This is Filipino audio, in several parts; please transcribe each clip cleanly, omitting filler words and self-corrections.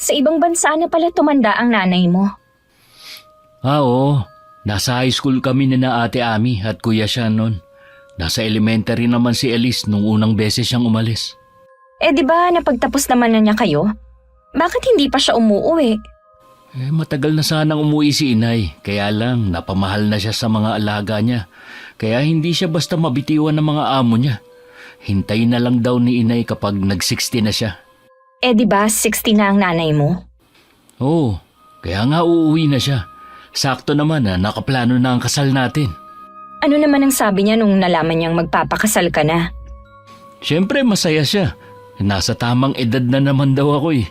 Sa ibang bansa na pala tumanda ang nanay mo. Oo. Nasa high school kami ni na Ate Ami at Kuya siya noon. Nasa elementary naman si Elise nung unang beses siyang umalis. Di ba napagtapos naman na niya kayo? Bakit hindi pa siya umuuwi? Matagal na sanang umuwi si inay, kaya lang napamahal na siya sa mga alaga niya. Kaya hindi siya basta mabitiwan ng mga amo niya. Hintayin na lang daw ni inay kapag nag-60 na siya. Di ba 60 na ang nanay mo? Oo, kaya nga uuwi na siya. Sakto naman na nakaplano na ang kasal natin. Ano naman ang sabi niya nung nalaman niyang magpapakasal ka na? Siyempre masaya siya. Nasa tamang edad na naman daw ako eh.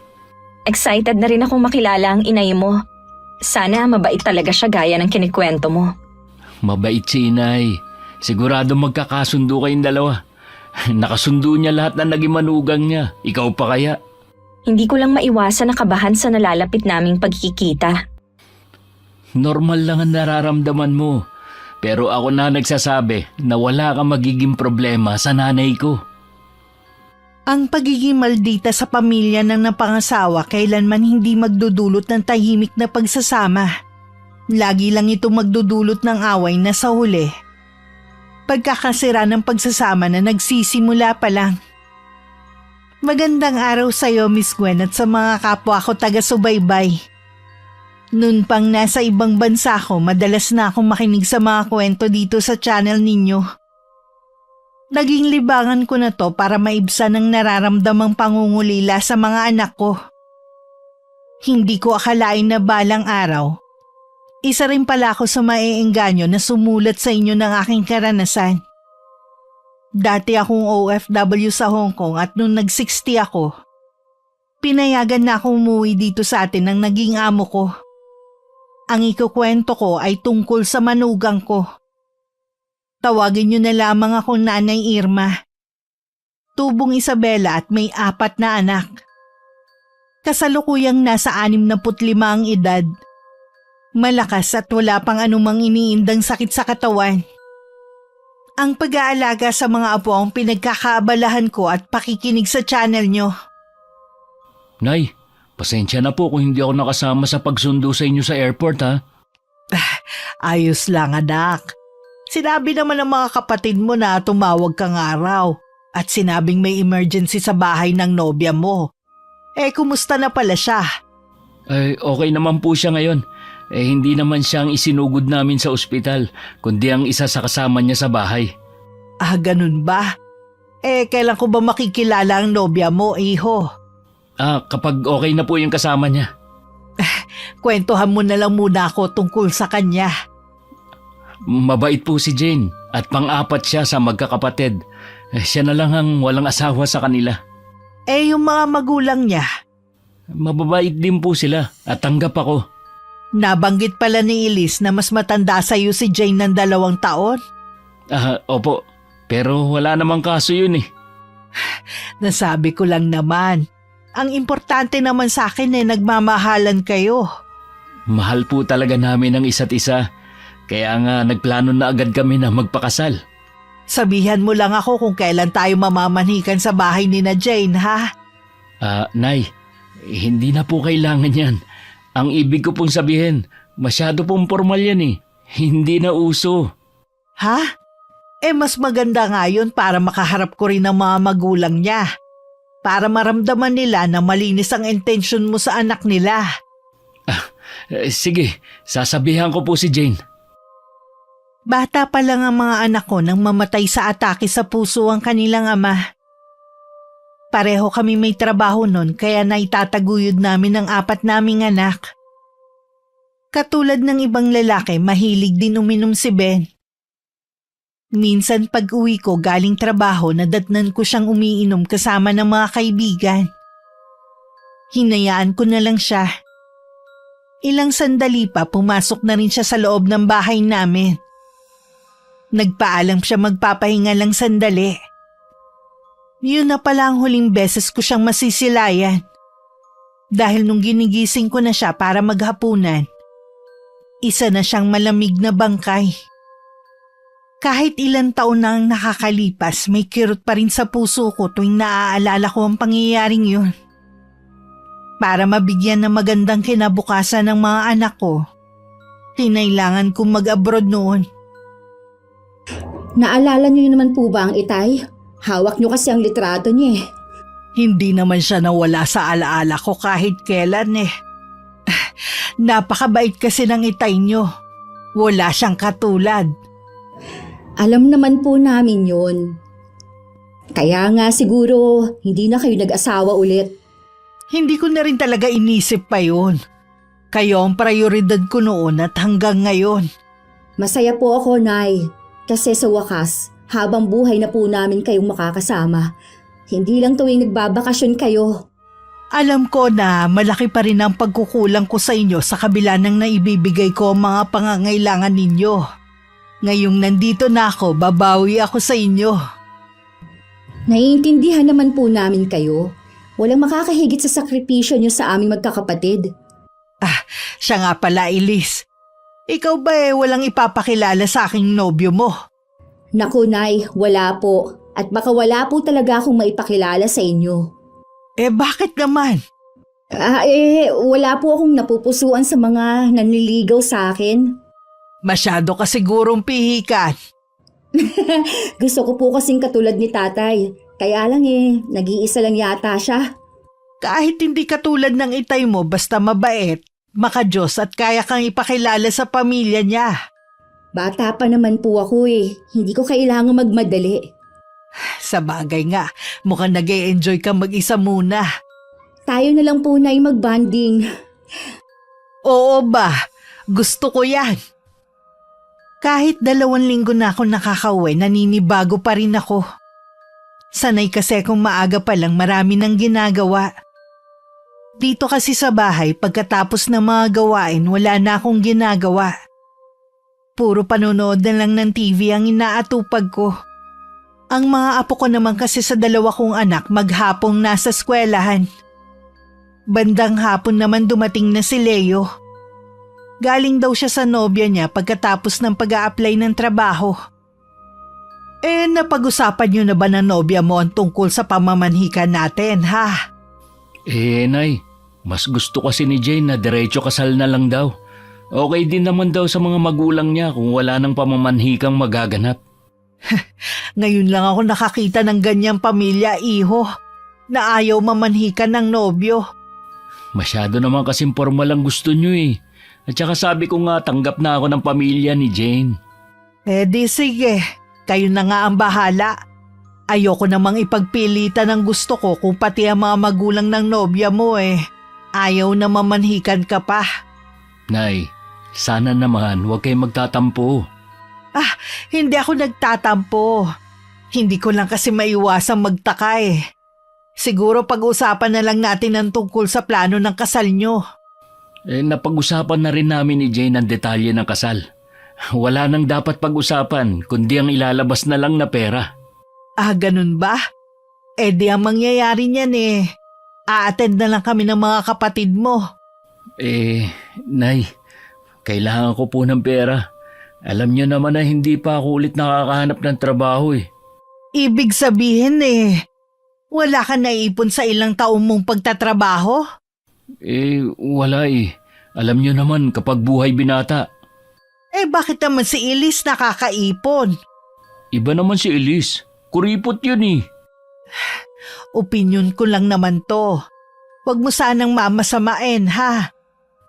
Excited na rin akong makilala ang inay mo. Sana mabait talaga siya gaya ng kinikwento mo. Mabait si inay. Sigurado magkakasundo kayong dalawa. Nakasundo niya lahat na naging manugang niya. Ikaw pa kaya? Hindi ko lang maiwasan na kabahan sa nalalapit naming pagkikita. Normal lang ang nararamdaman mo. Pero ako na nagsasabi na wala kang magiging problema sa nanay ko. Ang pagiging maldita sa pamilya ng napangasawa kailanman hindi magdudulot ng tahimik na pagsasama. Lagi lang ito magdudulot ng away na sa huli. Pagkakasira ng pagsasama na nagsisimula pa lang. Magandang araw sa iyo, Miss Gwen, at sa mga kapwa ko taga-subaybay. Noon pang nasa ibang bansa ko, madalas na akong makinig sa mga kwento dito sa channel ninyo. Naging libangan ko na to para maibsan ang nararamdamang pangungulila sa mga anak ko. Hindi ko akalain na balang araw. Isa rin pala ako sa maeengganyo na sumulat sa inyo ng aking karanasan. Dati akong OFW sa Hong Kong at nung nag-60 ako, pinayagan na akong umuwi dito sa atin ng naging amo ko. Ang ikukwento ko ay tungkol sa manugang ko. Tawagin niyo na lamang akong Nanay Irma. Tubong Isabela at may 4 na anak. Kasalukuyang nasa 65 ang edad. Malakas at wala pang anumang iniindang sakit sa katawan. Ang pag-aalaga sa mga apo ang pinagkakaabalahan ko at pakikinig sa channel niyo. Nay, pasensya na po kung hindi ako nakasama sa pagsundo sa inyo sa airport ha. Ayos lang, anak. Sinabi naman ng mga kapatid mo na tumawag kang araw at sinabing may emergency sa bahay ng nobya mo. Kumusta na pala siya? Okay naman po siya ngayon. Hindi naman siya ang isinugod namin sa ospital, kundi ang isa sa kasama niya sa bahay. Ganun ba? Kailan ko ba makikilala ang nobya mo, iho? Kapag okay na po yung kasama niya. Kwentuhan mo na lang muna ako tungkol sa kanya. Mabait po si Jane at pang-4 siya sa magkakapatid. Siya na lang ang walang asawa sa kanila. Yung mga magulang niya? Mababait din po sila at tanggap ako. Nabanggit pala ni Elise na mas matanda sa iyo si Jane ng 2 taon? Opo, pero wala namang kaso yun eh. Nasabi ko lang naman. Ang importante naman sa akin nagmamahalan kayo. Mahal po talaga namin ang isa't isa. Kaya nga nagplano na agad kami na magpakasal. Sabihan mo lang ako kung kailan tayo mamamanhikan sa bahay ni na Jane, ha? Nay, hindi na po kailangan yan. Ang ibig ko pong sabihin, masyado pong formal yan eh. Hindi na uso. Ha? Mas maganda nga yun para makaharap ko rin ang mga magulang niya. Para maramdaman nila na malinis ang intensyon mo sa anak nila. Sige, sasabihan ko po si Jane. Bata pa lang ang mga anak ko nang mamatay sa atake sa puso ang kanilang ama. Pareho kami may trabaho nun kaya naitataguyod namin ang 4 naming anak. Katulad ng ibang lalaki, mahilig din uminom si Ben. Minsan pag uwi ko galing trabaho, nadatnan ko siyang umiinom kasama ng mga kaibigan. Hinayaan ko na lang siya. Ilang sandali pa pumasok na rin siya sa loob ng bahay namin. Nagpaalam siya magpapahinga lang sandali. Yun na pala ang huling beses ko siyang masisilayan. Dahil nung ginigising ko na siya para maghapunan, isa na siyang malamig na bangkay. Kahit ilang taon na ang nakakalipas, may kirot pa rin sa puso ko tuwing naaalala ko ang pangyayaring yun. Para mabigyan ng magandang kinabukasan ng mga anak ko, kinailangan kong mag-abroad noon. Naalala niyo naman po ba ang itay? Hawak niyo kasi ang litrato niya eh. Hindi naman siya nawala sa alaala ko kahit kailan eh. Napakabait kasi ng itay niyo. Wala siyang katulad. Alam naman po namin yun. Kaya nga siguro hindi na kayo nag-asawa ulit. Hindi ko na rin talaga inisip pa yun. Kayo ang prioridad ko noon at hanggang ngayon. Masaya po ako, Nay. Kasi sa wakas, habang buhay na po namin kayong makakasama. Hindi lang tuwing nagbabakasyon kayo. Alam ko na malaki pa rin ang pagkukulang ko sa inyo sa kabila ng naibibigay ko ang mga pangangailangan ninyo. Ngayong nandito na ako, babawi ako sa inyo. Naiintindihan naman po namin kayo. Walang makakahigit sa sakripisyo niyo sa aming magkakapatid. Siya nga pala, Elise. Ikaw ba walang ipapakilala sa aking nobyo mo? Naku, Nay, wala po. At baka wala po talaga akong maipakilala sa inyo. Bakit naman? Wala po akong napupusuan sa mga nanliligaw sa akin. Masyado ka sigurong pihikan. Gusto ko po kasing katulad ni tatay. Kaya lang nag-iisa lang yata siya. Kahit hindi katulad ng itay mo, basta mabait, makadiyos at kaya kang ipakilala sa pamilya niya. Bata pa naman po ako Hindi ko kailangang magmadali. Sa bagay nga, mukhang nag-e-enjoy ka mag-isa muna. Tayo na lang po na mag-bonding. Oo ba? Gusto ko yan. Kahit 2 linggo na ako nakakauwi, naninibago pa rin ako. Sanay kasi kung maaga pa lang marami nang ginagawa. Dito kasi sa bahay, pagkatapos ng mga gawain, wala na akong ginagawa. Puro panonood na lang ng TV ang inaatupag ko. Ang mga apo ko naman kasi sa 2 kong anak maghapong nasa eskwelahan. Bandang hapon naman dumating na si Leo. Galing daw siya sa nobya niya pagkatapos ng pag-a-apply ng trabaho. Napag-usapan niyo na ba ng nobya mo ang tungkol sa pamamanhikan natin, ha? Nay, mas gusto kasi ni Jane na diretso kasal na lang daw. Okay din naman daw sa mga magulang niya kung wala nang pamamanhikang magaganap. Ngayon lang ako nakakita ng ganyang pamilya, iho, na ayaw mamanhikan ng nobyo. Masyado naman kasing formal ang gusto niyo At saka sabi ko nga tanggap na ako ng pamilya ni Jane. Di sige, kayo na nga ang bahala. Ayoko namang ipagpilitan ang gusto ko kung pati ang mga magulang ng nobya mo ayaw na mamanhikan ka pa. Nay, sana naman huwag kayong magtatampo. Hindi ako nagtatampo. Hindi ko lang kasi maiwasang magtaka Siguro pag-usapan na lang natin ang tungkol sa plano ng kasal nyo. Napag-usapan na rin namin ni Jane ang detalye ng kasal. Wala nang dapat pag-usapan kundi ang ilalabas na lang na pera. Ganun ba? Di ang mangyayari niyan a-attend na lang kami ng mga kapatid mo. Nay, kailangan ko po ng pera. Alam niyo naman na hindi pa ako ulit nakakahanap ng trabaho Ibig sabihin wala ka naipon sa ilang taong mong pagtatrabaho? Wala Alam niyo naman kapag buhay binata. Bakit naman si Elise nakakaipon? Iba naman si Elise. Kuripot yun Opinyon ko lang naman to. Huwag mo sanang mamasamain, ha?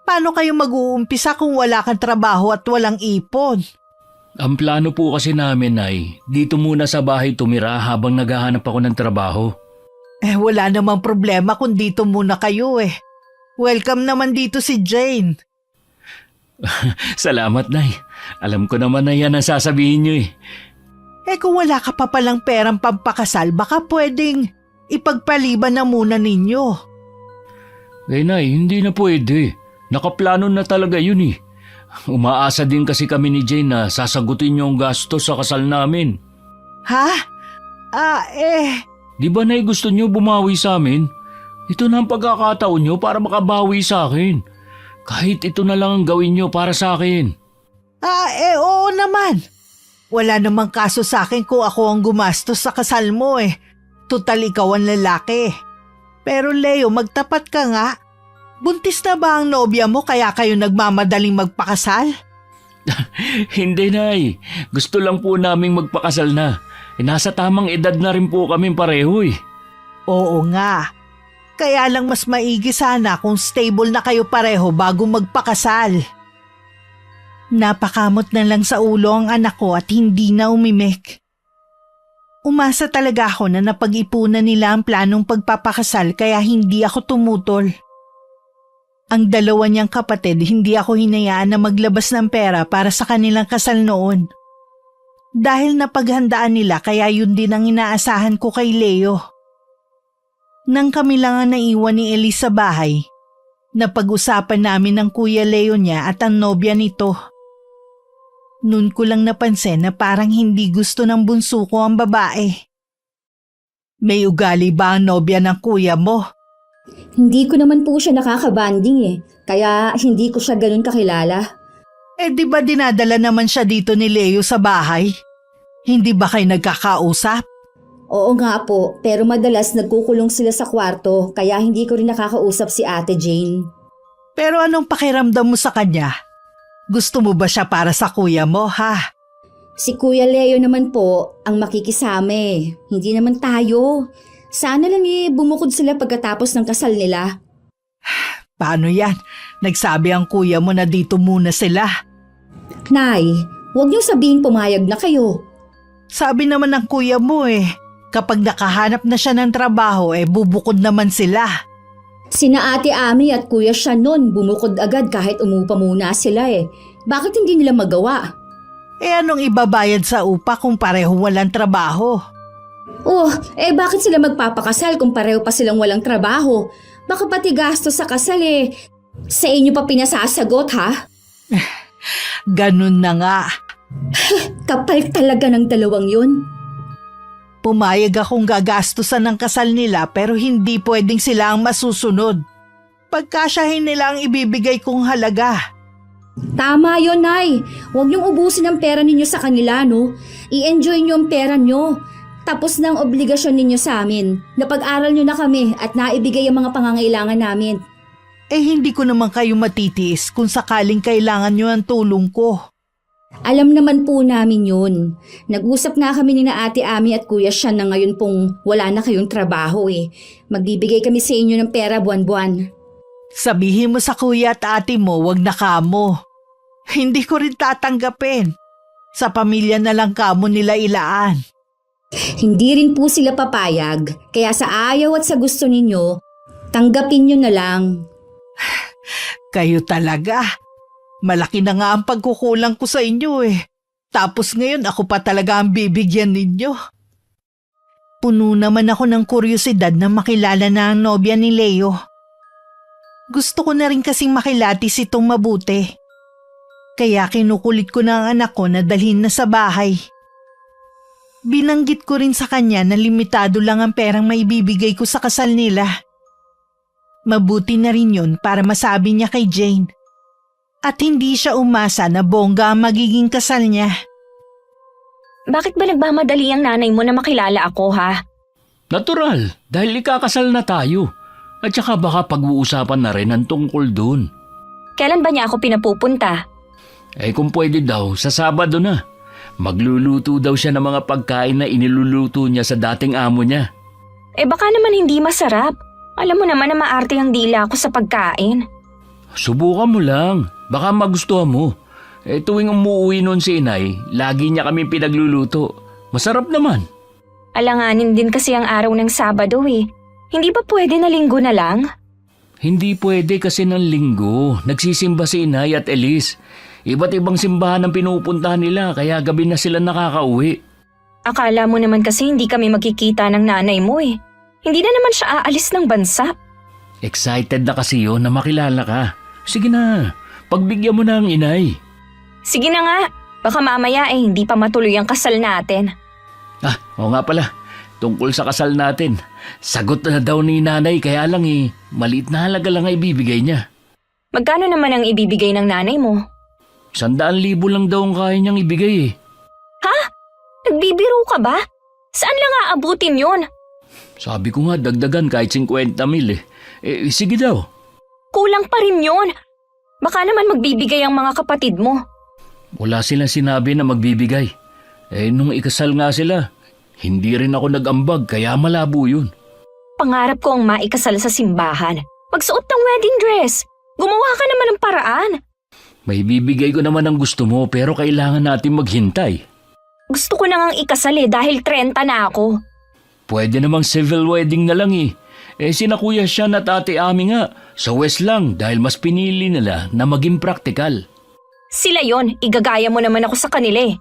Paano kayo mag-uumpisa kung wala kang trabaho at walang ipon? Ang plano po kasi namin ay dito muna sa bahay tumira habang naghahanap ako ng trabaho. Wala namang problema kung dito muna kayo Welcome naman dito si Jane. Salamat, Nay. Alam ko naman na yan ang sasabihin niyo Kung wala ka pa palang perang pampakasal, baka pwedeng ipagpaliban na muna ninyo. Nay, hindi na pwede. Nakaplano na talaga yun Umaasa din kasi kami ni Jane na sasagutin niyo ang gastos sa kasal namin. Ha? Di ba, Nay, gusto niyo bumawi sa amin? Ito na ang pagkakataon niyo para makabawi sa akin. Kahit ito na lang ang gawin niyo para sa akin. Oo naman. Wala namang kaso sa akin kung ako ang gumastos sa kasal mo Total ikaw ang lalaki. Pero Leo, magtapat ka nga. Buntis na ba ang nobya mo kaya kayo nagmamadaling magpakasal? Hindi, Nay. Gusto lang po naming magpakasal na. Nasa tamang edad na rin po kami pareho eh. Oo nga. Kaya lang mas maigi sana kung stable na kayo pareho bago magpakasal. Napakamot na lang sa ulo ang anak ko at hindi na umimik. Umasa talaga ako na napag-ipunan nila ang planong pagpapakasal kaya hindi ako tumutol. Ang dalawa niyang kapatid hindi ako hinayaan na maglabas ng pera para sa kanilang kasal noon. Dahil napaghandaan nila kaya yun din ang inaasahan ko kay Leo. Nang kami lang ang naiwan ni Elise sa bahay, napag-usapan namin ng Kuya Leo niya at ang nobya nito. Noon ko lang napansin na parang hindi gusto ng bunso ko ang babae. May ugali ba ang nobya ng kuya mo? Hindi ko naman po siya nakakabanding eh, kaya hindi ko siya ganun kakilala. Di ba dinadala naman siya dito ni Leo sa bahay? Hindi ba kayo nagkakausap? Oo nga po, pero madalas nagkukulong sila sa kwarto kaya hindi ko rin nakakausap si Ate Jane. Pero anong pakiramdam mo sa kanya? Gusto mo ba siya para sa kuya mo, ha? Si Kuya Leo naman po ang makikisama eh, hindi naman tayo. Sana lang bumukod sila pagkatapos ng kasal nila. Paano yan? Nagsabi ang kuya mo na dito muna sila. Nay, huwag niyo sabihin pumayag na kayo. Sabi naman ng kuya mo kapag nakahanap na siya ng trabaho bubukod naman sila. Sina Ate Ami at Kuya siya nun bumukod agad kahit umupa muna sila eh. Bakit hindi nila magawa? Anong ibabayad sa upa kung pareho walang trabaho? Bakit sila magpapakasal kung pareho pa silang walang trabaho? Baka pati gastos sa kasal sa inyo pa pinasasagot ha? Ganun na nga. Kapal talaga ng dalawang yun. Pumayag akong gagastusan ng kasal nila pero hindi pwedeng sila ang masusunod. Pagkasyahin nila ang ibibigay kong halaga. Tama yun, Nay. Huwag niyong ubusin ang pera ninyo sa kanila, no? I-enjoy niyo ang pera niyo. Tapos na ang obligasyon ninyo sa amin. Napag-aral niyo na kami at naibigay ang mga pangangailangan namin. Hindi ko naman kayo matitiis kung sakaling kailangan niyo ang tulong ko. Alam naman po namin yun. Nag-usap nga kami ni na Ate Ami at Kuya siya na ngayon pong wala na kayong trabaho eh. Magbibigay kami sa inyo ng pera buwan-buwan. Sabihin mo sa kuya at ate mo wag na kamo. Hindi ko rin tatanggapin. Sa pamilya na lang kamo nila ilaan. Hindi rin po sila papayag. Kaya sa ayaw at sa gusto ninyo, tanggapin nyo na lang. Kayo talaga. Malaki na nga ang pagkukulang ko sa inyo Tapos ngayon ako pa talaga ang bibigyan ninyo. Puno naman ako ng kuryosidad na makilala na ang nobya ni Leo. Gusto ko na rin kasing makilatis itong mabuti. Kaya kinukulit ko na ang anak ko na dalhin na sa bahay. Binanggit ko rin sa kanya na limitado lang ang perang maibibigay ko sa kasal nila. Mabuti na rin yun para masabi niya kay Jane. At hindi siya umasa na bongga ang magiging kasal niya. Bakit ba nagmamadali ang nanay mo na makilala ako, ha? Natural, dahil ikakasal na tayo. At saka baka pag-uusapan na rin ang tungkol dun. Kailan ba niya ako pinapupunta? Kung pwede daw, sa Sabado na. Magluluto daw siya ng mga pagkain na iniluluto niya sa dating amo niya. Baka naman hindi masarap. Alam mo naman na maarte ang dila ko sa pagkain. Subukan mo lang. Baka magustuhan mo. Tuwing umuwi noon si Inay, lagi niya kami pinagluluto. Masarap naman. Alanganin din kasi ang araw ng Sabado Hindi ba pwede na Linggo na lang? Hindi pwede kasi ng Linggo. Nagsisimba si Inay at Elise. Iba't ibang simbahan ang pinupuntahan nila kaya gabi na sila nakakauwi. Akala mo naman kasi hindi kami magkikita ng nanay mo Hindi na naman siya aalis ng bansa. Excited na kasi yun na makilala ka. Sige na, pagbigyan mo na ang Inay. Sige na nga, baka mamaya hindi pa matuloy ang kasal natin. Oo nga pala, tungkol sa kasal natin. Sagot na daw ni nanay kaya lang maliit na halaga lang ay ibibigay niya. Magkano naman ang ibibigay ng nanay mo? 100,000 lang daw ang kaya niyang ibigay Ha? Nagbibiro ka ba? Saan lang aabutin yun? Sabi ko nga dagdagan kahit 50,000 sige daw. Kulang pa rin yun. Baka naman magbibigay ang mga kapatid mo. Wala silang sinabi na magbibigay. Nung ikasal nga sila, hindi rin ako nag-ambag kaya malabo yun. Pangarap ko ang maikasal sa simbahan. Magsuot ng wedding dress. Gumawa ka naman ng paraan. May bibigay ko naman ang gusto mo pero kailangan natin maghintay. Gusto ko na ngang ikasal dahil 30 na ako. Pwede namang civil wedding na lang eh. Sina Kuya Sean at Ate Ami nga, sa West lang dahil mas pinili nila na maging praktikal. Sila yon, igagaya mo naman ako sa kanila eh.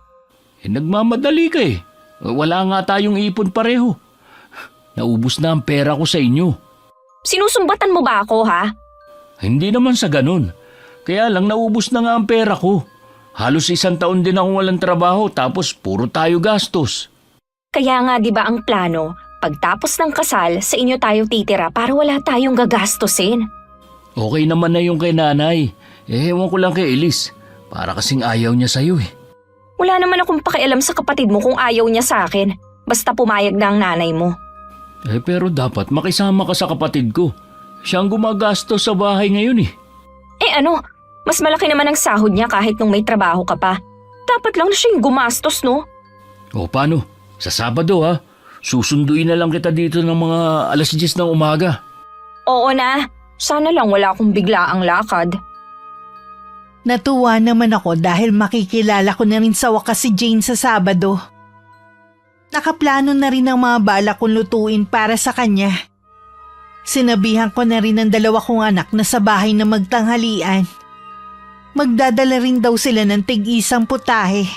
Nagmamadali ka eh. Wala nga tayong ipon pareho. Naubos na ang pera ko sa inyo. Sinusumbatan mo ba ako ha? Hindi naman sa ganun. Kaya lang naubos na nga ang pera ko. Halos 1 taon din akong walang trabaho tapos puro tayo gastos. Kaya nga 'di ba ang plano, pagtapos ng kasal sa inyo tayo titira para wala tayong gagastusin. Okay naman na yung kay nanay. Ewan ko lang kay Elise. Para kasing ayaw niya sa'yo eh. Wala naman akong pakialam sa kapatid mo kung ayaw niya sa akin. Basta pumayag na ang nanay mo. Pero dapat makisama ka sa kapatid ko. Siya ang gumagastos sa bahay ngayon eh. Ano, mas malaki naman ang sahod niya kahit nung may trabaho ka pa. Dapat lang na siya yung gumastos, no? O paano? Sa Sabado ha? Susunduin na lang kita dito ng mga 10:00 ng umaga. Oo na. Sana lang wala akong biglaang lakad. Natuwa naman ako dahil makikilala ko na rin sa wakas si Jane sa Sabado. Nakaplano na rin ang mga balak kong lutuin para sa kanya. Sinabihan ko na rin ang 2 kong anak na sa bahay na magtanghalian. Magdadala rin daw sila ng tig-isang putahe.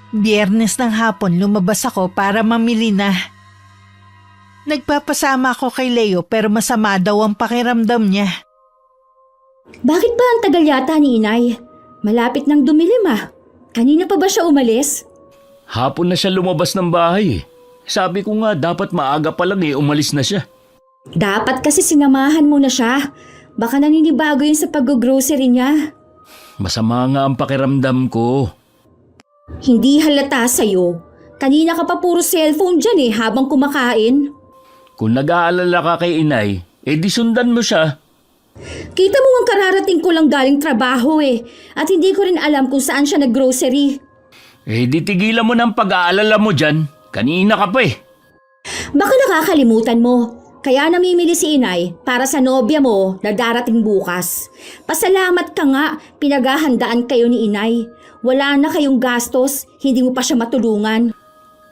Biyernes ng hapon lumabas ako para mamili na. Nagpapasama ako kay Leo pero masama daw ang pakiramdam niya. Bakit ba ang tagal yata ni Inay? Malapit nang dumilim ah. Kanina pa ba siya umalis? Hapon na siya lumabas ng bahay eh. Sabi ko nga dapat maaga pa lang umalis na siya. Dapat kasi sinamahan mo na siya. Baka naninibago yun sa pag-grocery niya. Masama nga ang pakiramdam ko. Hindi halata sa'yo. Kanina ka pa puro cellphone dyan habang kumakain. Kung nag-aalala ka kay Inay, di sundan mo siya. Kita mo ang kararating ko lang galing trabaho at hindi ko rin alam kung saan siya nag-grocery. Di tigilan mo ng pag-aalala mo dyan. Kanina ka pa Baka nakakalimutan mo. Kaya namimili si Inay para sa nobya mo na darating bukas. Pasalamat ka nga, pinaghahandaan kayo ni Inay. Wala na kayong gastos, hindi mo pa siya matulungan.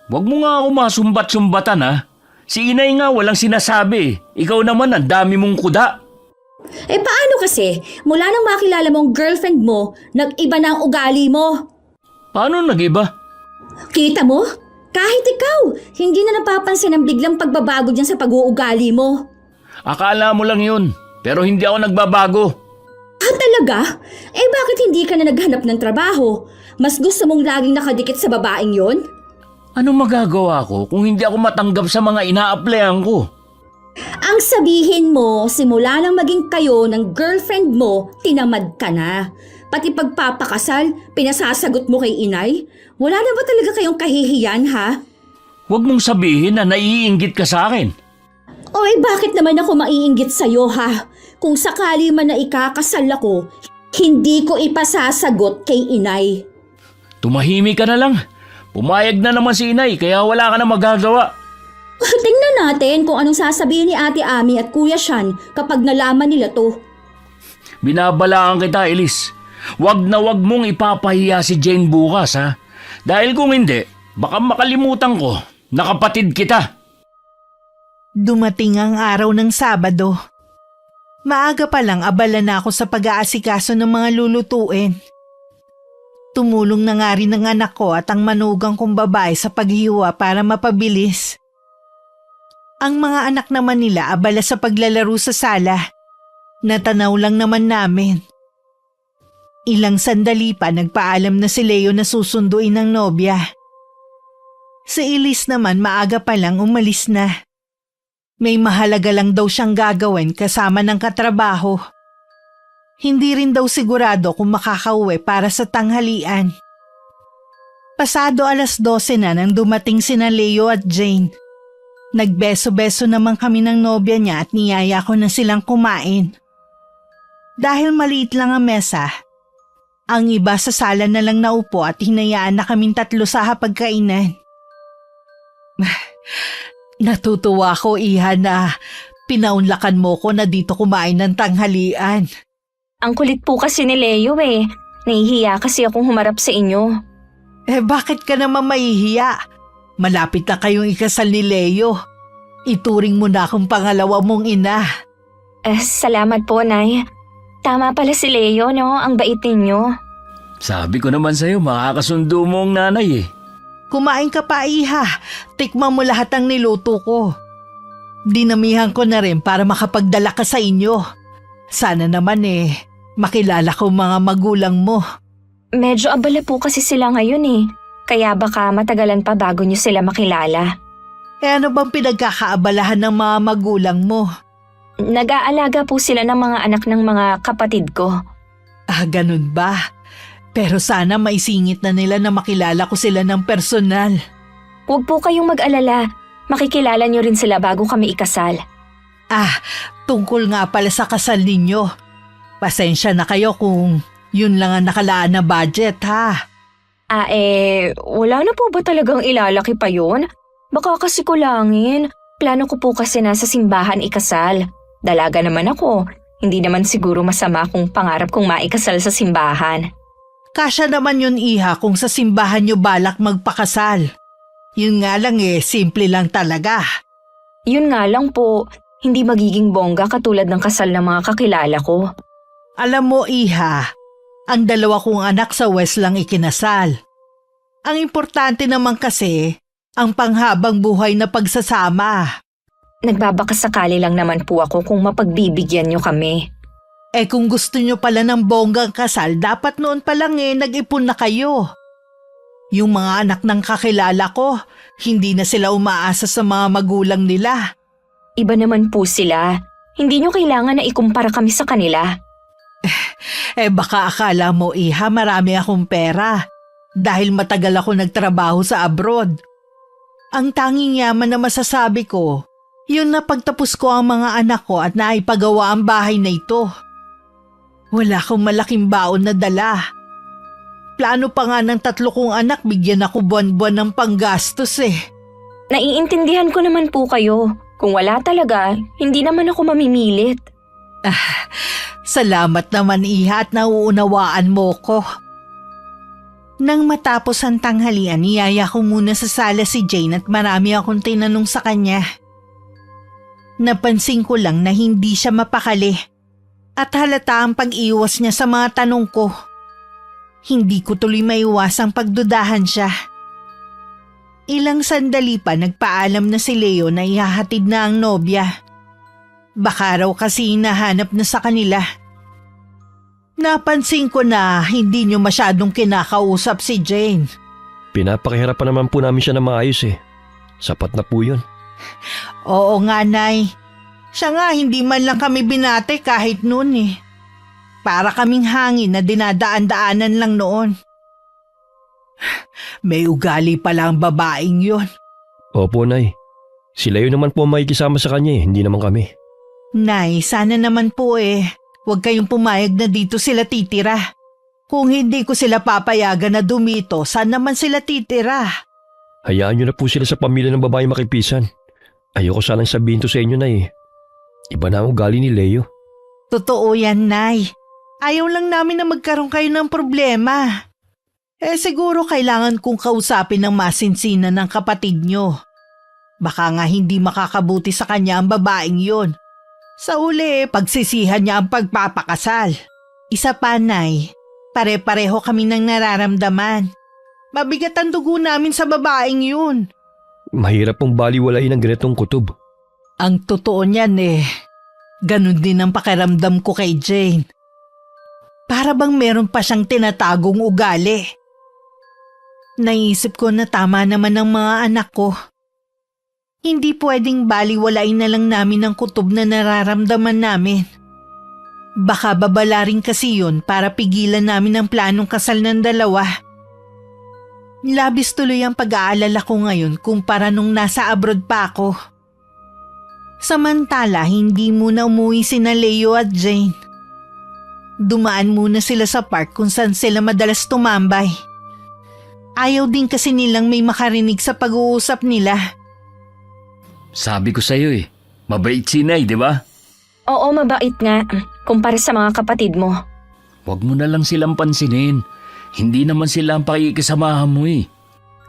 Huwag mo nga ako masumbat-sumbatan ha. Si Inay nga walang sinasabi. Ikaw naman ang dami mong kuda. Paano kasi? Mula nang makilala mong girlfriend mo, nag-iba na ang ugali mo. Paano nag-iba? Kita mo? Kahit ikaw, hindi na napapansin ang biglang pagbabago dyan sa pag-uugali mo. Akala mo lang yun, pero hindi ako nagbabago. Talaga? Bakit hindi ka na naghanap ng trabaho? Mas gusto mong laging nakadikit sa babaeng yon? Ano magagawa ko kung hindi ako matanggap sa mga ina-applyan ko? Ang sabihin mo, simula nang maging kayo ng girlfriend mo, tinamad ka na. Pati pagpapakasal, pinasasagot mo kay Inay? Wala na ba talaga kayong kahihiyan ha? Huwag mong sabihin na naiinggit ka sa akin. Bakit naman ako maiinggit sa'yo ha? Kung sakali man na ikakasal ako, hindi ko ipasasagot kay Inay. Tumahimik ka na lang. Pumayag na naman si Inay kaya wala ka na magagawa. Tingnan natin kung anong sasabihin ni Ate Ami at Kuya Sean kapag nalaman nila to. Binabalaan kita, Elise. Wag na wag mong ipapahiya si Jane bukas ha. Dahil kung hindi, baka makalimutan ko na kapatid kita. Dumating ang araw ng Sabado. Maaga pa lang abala na ako sa pag-aasikaso ng mga lulutuin. Tumulong na nga rin ang anak ko at ang manugang kong babae sa paghiwa para mapabilis. Ang mga anak naman nila abala sa paglalaro sa sala. Natanaw lang naman namin. Ilang sandali pa nagpaalam na si Leo na susunduin ng nobya. Si Elise naman maaga pa lang umalis na. May mahalaga lang daw siyang gagawin kasama ng katrabaho. Hindi rin daw sigurado kung makakauwi para sa tanghalian. Pasado 12:00 na nang dumating sina Leo at Jane. Nagbeso-beso naman kami ng nobya niya at niyaya ko na silang kumain. Dahil maliit lang ang mesa, ang iba sa sala na lang naupo at hinayaan na kaming tatlo sa hapagkainan. Natutuwa ko, Iha, na pinaunlakan mo ko na dito kumain ng tanghalian. Ang kulit po kasi ni Leo eh. Nahihiya kasi akong humarap sa inyo. Bakit ka naman mahihiya? Malapit na kayong ikasal ni Leo. Ituring mo na akong pangalawa mong ina. Salamat po, Nay. Tama pala si Leo, no? Ang bait ninyo. Sabi ko naman sa'yo, makakasundo mo ang nanay eh. Kumain ka pa, Iha. Tikman mo lahat ng niluto ko. Dinamihan ko na rin para makapagdala ka sa inyo. Sana naman makilala ko mga magulang mo. Medyo abala po kasi sila ngayon eh. Kaya baka matagalan pa bago nyo sila makilala. Ano bang pinagkakaabalahan ng mga magulang mo? Nag-aalaga po sila ng mga anak ng mga kapatid ko. Ganun ba? Pero sana maisingit na nila na makilala ko sila ng personal. Huwag po kayong mag-alala. Makikilala nyo rin sila bago kami ikasal. Tungkol nga pala sa kasal ninyo. Pasensya na kayo kung yun lang ang nakalaan na budget, ha? Wala na po ba talagang ilalaki pa yun? Baka kasi kulangin. Plano ko po kasi nasa simbahan ikasal. Dalaga naman ako. Hindi naman siguro masama kung pangarap kong maikasal sa simbahan. Kasya naman yun, Iha, kung sa simbahan nyo balak magpakasal. Yun nga lang simple lang talaga. Yun nga lang po, hindi magiging bongga katulad ng kasal ng mga kakilala ko. Alam mo, Iha, ang dalawa kong anak sa West lang ikinasal. Ang importante naman kasi, ang panghabang buhay na pagsasama. Nagbabakasakali lang naman po ako kung mapagbibigyan nyo kami. Kung gusto nyo pala ng bonggang kasal, dapat noon pa lang nag-ipon na kayo. Yung mga anak ng kakilala ko, hindi na sila umaasa sa mga magulang nila. Iba naman po sila. Hindi nyo kailangan na ikumpara kami sa kanila. Baka akala mo, Iha, marami akong pera. Dahil matagal ako nagtrabaho sa abroad. Ang tanging yaman na masasabi ko, yun na pagtapos ko ang mga anak ko at naipagawa ang bahay na ito. Wala akong malaking baon na dala. Plano pa nga ng 3 kong anak, bigyan ako buwan-buwan ng panggastos Naiintindihan ko naman po kayo. Kung wala talaga, hindi naman ako mamimilit. Salamat naman, Iha, at nauunawaan mo ko. Nang matapos ang tanghalian, niyaya ko muna sa sala si Jane at marami akong tinanong sa kanya. Napansin ko lang na hindi siya mapakali at halata ang pag-iwas niya sa mga tanong ko. Hindi ko tuloy maiwasang pagdudahan siya. Ilang sandali pa nagpaalam na si Leo na ihahatid na ang nobya. Baka raw kasi hinahanap na sa kanila. Napansin ko na hindi niyo masyadong kinakausap si Jane. Pinapakihirapan naman po namin siya na maayos Sapat na po yun. Oo nga, Nay. Siya nga, hindi man lang kami binate kahit noon Para kaming hangin na dinadaan-daanan lang noon. May ugali pala ang babaeng yun. Opo, Nay. Sila yun naman po makikisama sa kanya hindi naman kami. Nay, sana naman po huwag kayong pumayag na dito sila titira. Kung hindi ko sila papayagan na dumito, saan naman sila titira? Hayaan niyo na po sila sa pamilya ng babae makipisan. Ayoko sanang sabihin to sa inyo, Nay. Iba na ang ugali ni Leo. Totoo yan, Nay. Ayaw lang namin na magkaroon kayo ng problema. Siguro kailangan kong kausapin ng masinsinan ng kapatid nyo. Baka nga hindi makakabuti sa kanya ang babaeng yun. Sa uli, pagsisihan niya ang pagpapakasal. Isa pa, Nay, pare-pareho kami ng nararamdaman. Mabigat ang dugo namin sa babaeng yun. Mahirap pong baliwalain ang ganitong kutob. Ang totoo niyan ganun din ang pakiramdam ko kay Jane. Para bang meron pa siyang tinatagong ugali. Naisip ko na tama naman ang mga anak ko. Hindi pwedeng baliwalain na lang namin ang kutob na nararamdaman namin. Baka babala rin kasi yun para pigilan namin ang planong kasal ng dalawa. Labis tuloy ang pag-aalala ko ngayon kumpara nung nasa abroad pa ako. Samantala, hindi muna umuwi sina Leo at Jane. Dumaan muna sila sa park kung saan sila madalas tumambay. Ayaw din kasi nilang may makarinig sa pag-uusap nila. Sabi ko sa'yo mabait si Inay, di ba? Oo, mabait nga. Kumpara sa mga kapatid mo. Huwag mo na lang silang pansinin. Hindi naman sila ang pakikisamahan mo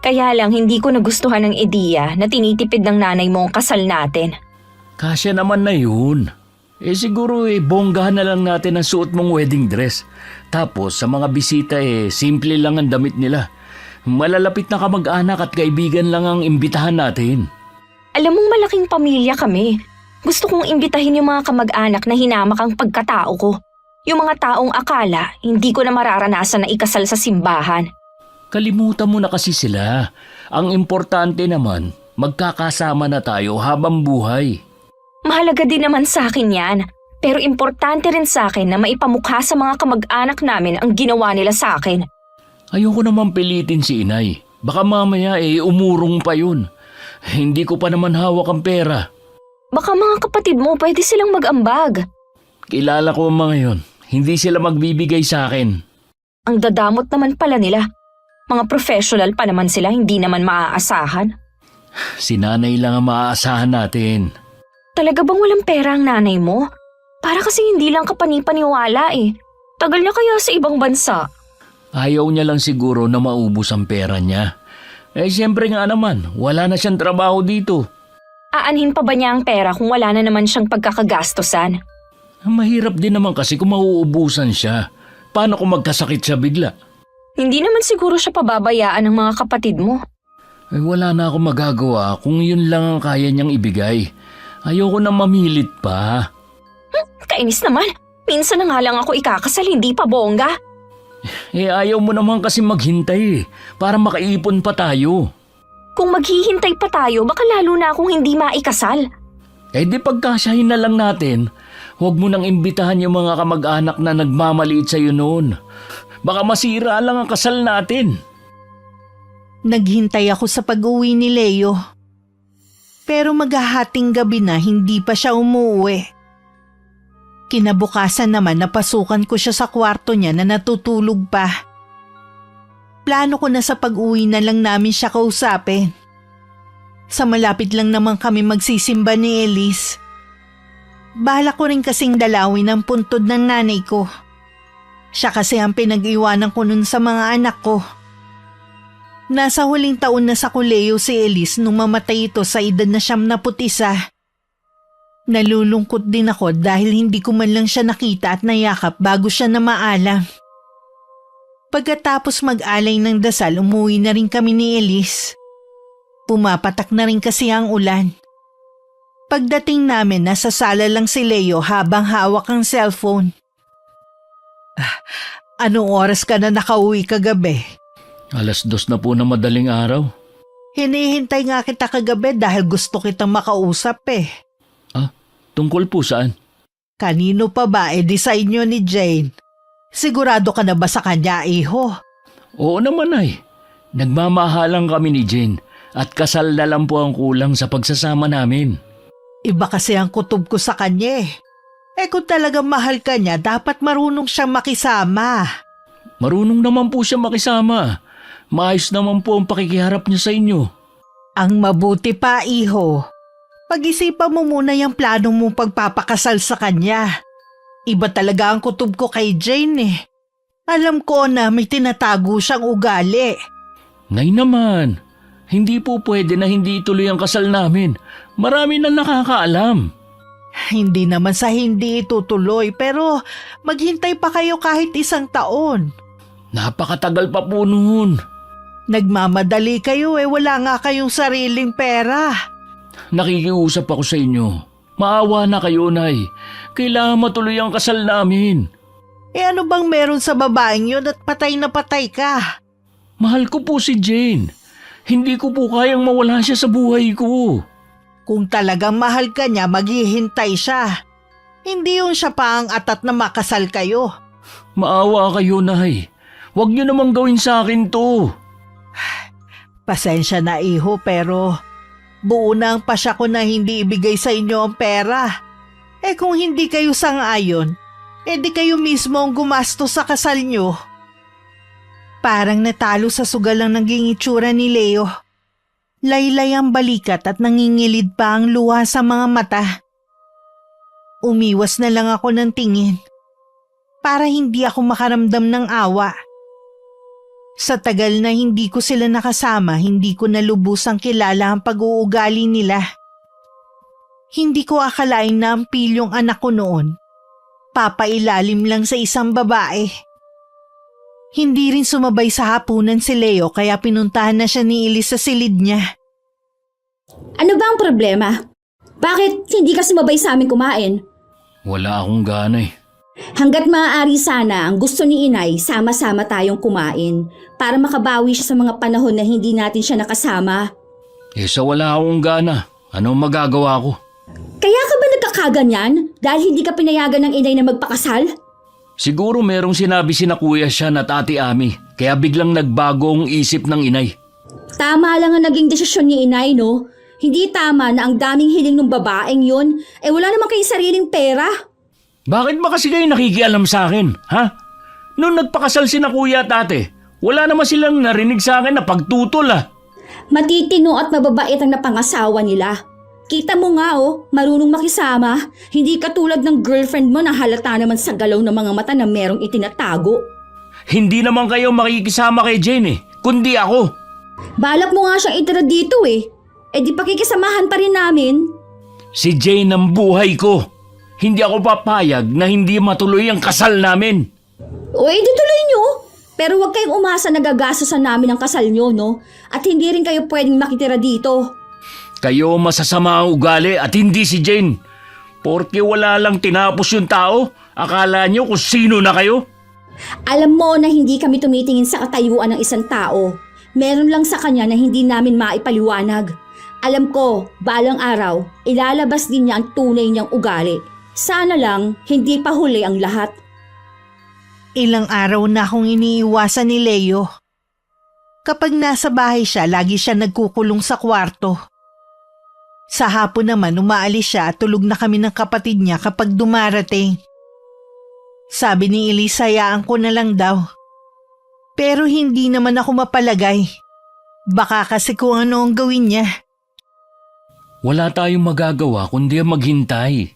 Kaya lang hindi ko nagustuhan ng ideya na tinitipid ng nanay mo ang kasal natin. Kasya naman na yun. Siguro bonggahan na lang natin ang suot mong wedding dress. Tapos sa mga bisita simple lang ang damit nila. Malalapit na kamag-anak at kaibigan lang ang imbitahan natin. Alam mong malaking pamilya kami. Gusto kong imbitahin yung mga kamag-anak na hinamak ang pagkatao ko. Yung mga taong akala hindi ko na mararanasan na ikasal sa simbahan. Kalimutan mo na kasi sila. Ang importante naman, magkakasama na tayo habang buhay. Mahalaga din naman sa akin yan. Pero importante rin sa akin na maipamukha sa mga kamag-anak namin ang ginawa nila sa akin. Ayoko naman pilitin si Inay. Baka mamaya umurong pa yun. Hindi ko pa naman hawak ang pera. Baka mga kapatid mo pwede silang mag-ambag. Kilala ko ang mga yun. Hindi sila magbibigay sa akin. Ang dadamot naman pala nila. Mga professional pa naman sila, hindi naman maaasahan. Si Nanay lang ang maaasahan natin. Talaga bang walang pera ang nanay mo? Para kasi hindi lang kapanipaniwala Tagal niya kaya sa ibang bansa. Ayaw niya lang siguro na maubos ang pera niya. Siyempre nga naman, wala na siyang trabaho dito. Aanhin pa ba niya ang pera kung wala na naman siyang pagkakagastusan? Mahirap din naman kasi kung mauubusan siya. Paano kung magkasakit siya bigla? Hindi naman siguro siya pababayaan ng mga kapatid mo. Wala na akong magagawa kung yun lang ang kaya niyang ibigay. Ayoko na mamilit pa. Kainis naman. Minsan na nga lang ako ikakasal, hindi pa bongga. Ayaw mo naman kasi maghintay para makaipon pa tayo. Kung maghihintay pa tayo, baka lalo na akong hindi maikasal. Di pagkasyahin na lang natin. Huwag mo nang imbitahan yung mga kamag-anak na nagmamaliit sa'yo noon. Baka masira lang ang kasal natin. Naghintay ako sa pag-uwi ni Leo. Pero maghahating gabi na hindi pa siya umuwi. Kinabukasan naman napasukan ko siya sa kwarto niya na natutulog pa. Plano ko na sa pag-uwi na lang namin siya kausapin. Sa malapit lang naman kami magsisimba ni Elise. Bahala ko rin kasing dalawin ang puntod ng nanay ko. Siya kasi ang pinag-iwanan ko nun sa mga anak ko. Nasa huling taon na sa kolehiyo si Elise nung mamatay ito sa edad na 71. Nalulungkot din ako dahil hindi ko man lang siya nakita at nayakap bago siya na maalam. Pagkatapos mag-alay ng dasal, umuwi na rin kami ni Elise. Pumapatak na rin kasi ang ulan. Pagdating namin, nasa sala lang si Leo habang hawak ang cellphone. Anong oras ka na nakauwi kagabi? 2:00 na po na madaling araw. Hinihintay nga kita kagabi dahil gusto kitang makausap Tungkol po saan? Kanino pa ba di sa inyo ni Jane? Sigurado ka na ba sa kanya, iho? Oo naman Nagmamahalan kami ni Jane at kasal na lang po ang kulang sa pagsasama namin. Iba kasi ang kutob ko sa kanya kung talagang mahal ka niya, dapat marunong siyang makisama. Marunong naman po siya makisama. Maayos naman po ang pakikiharap niya sa inyo. Ang mabuti pa, iho. Pag-isipan mo muna yung plano mong pagpapakasal sa kanya. Iba talaga ang kutob ko kay Jane Alam ko na may tinatago siyang ugali. Nay naman, hindi po pwede na hindi ituloy ang kasal namin. Marami na nakakaalam. Hindi naman sa hindi itutuloy pero maghintay pa kayo kahit 1 taon. Napakatagal pa po noon. Nagmamadali kayo wala nga kayong sariling pera. Nakikiusap ako sa inyo. Maawa na kayo, Nay. Kailangan matuloy ang kasal namin. Ano bang meron sa babaeng yun at patay na patay ka? Mahal ko po si Jane. Hindi ko po kayang mawala siya sa buhay ko. Kung talagang mahal ka niya, maghihintay siya. Hindi yun siya pa ang atat na makasal kayo. Maawa kayo, Nay. Huwag niyo namang gawin sa akin to. Pasensya na, iho, pero buo na ang pasya ko na hindi ibigay sa inyo ang pera. Kung hindi kayo sang-ayon, di kayo mismo ang gumastos sa kasal nyo. Parang natalo sa sugal ang naging itsura ni Leo. Laylay ang balikat at nangingilid pa ang luha sa mga mata. Umiwas na lang ako ng tingin para hindi ako makaramdam ng awa. Sa tagal na hindi ko sila nakasama, hindi ko na lubusang kilala ang pag-uugali nila. Hindi ko akalain na ang pilyong anak ko noon, papailalim lang sa isang babae. Hindi rin sumabay sa hapunan si Leo kaya pinuntahan na siya ni Elise sa silid niya. Ano ba ang problema? Bakit hindi ka sumabay sa amin kumain? Wala akong gana eh. Hanggat maaari sana, ang gusto ni Inay, sama-sama tayong kumain para makabawi siya sa mga panahon na hindi natin siya nakasama. Sa wala akong gana, ano magagawa ko? Kaya ka ba nagkakaganyan dahil hindi ka pinayagan ng Inay na magpakasal? Siguro merong sinabi sina Kuya Sean at Ate Ami, kaya biglang nagbago ang isip ng inay. Tama lang ang naging desisyon ni Inay, no? Hindi tama na ang daming hiling ng babaeng yun, wala naman kayong sariling pera. Bakit ba kasi kayo nakikialam sa akin, ha? Noong nagpakasal sina Kuya at Ate, wala naman silang narinig sa akin na pagtutol Matitino at mababait ang napangasawa nila. Kita mo nga marunong makisama. Hindi katulad ng girlfriend mo na halata naman sa galaw ng mga mata na merong itinatago. Hindi naman kayo makikisama kay Jane kundi ako. Balak mo nga siyang itira dito di pakikisamahan pa rin namin. Si Jane ang buhay ko. Hindi ako papayag na hindi matuloy ang kasal namin. Di tuloy nyo. Pero huwag kayong umasa na gagastosan namin ang kasal nyo, no? At hindi rin kayo pwedeng makitira dito. Kayo masasama ang ugali at hindi si Jane. Porke wala lang tinapos yung tao, akala nyo kung sino na kayo? Alam mo na hindi kami tumitingin sa katayuan ng isang tao. Meron lang sa kanya na hindi namin maipaliwanag. Alam ko, balang araw, ilalabas din niya ang tunay niyang ugali. Sana lang, hindi pa huli ang lahat. Ilang araw na akong iniiwasan ni Leo. Kapag nasa bahay siya, lagi siya nagkukulong sa kwarto. Sa hapon naman, umaalis siya at tulog na kami ng kapatid niya kapag dumarating. Sabi ni Elise, hayaan ko na lang daw. Pero hindi naman ako mapalagay. Baka kasi kung ano ang gawin niya. Wala tayong magagawa kundi maghintay.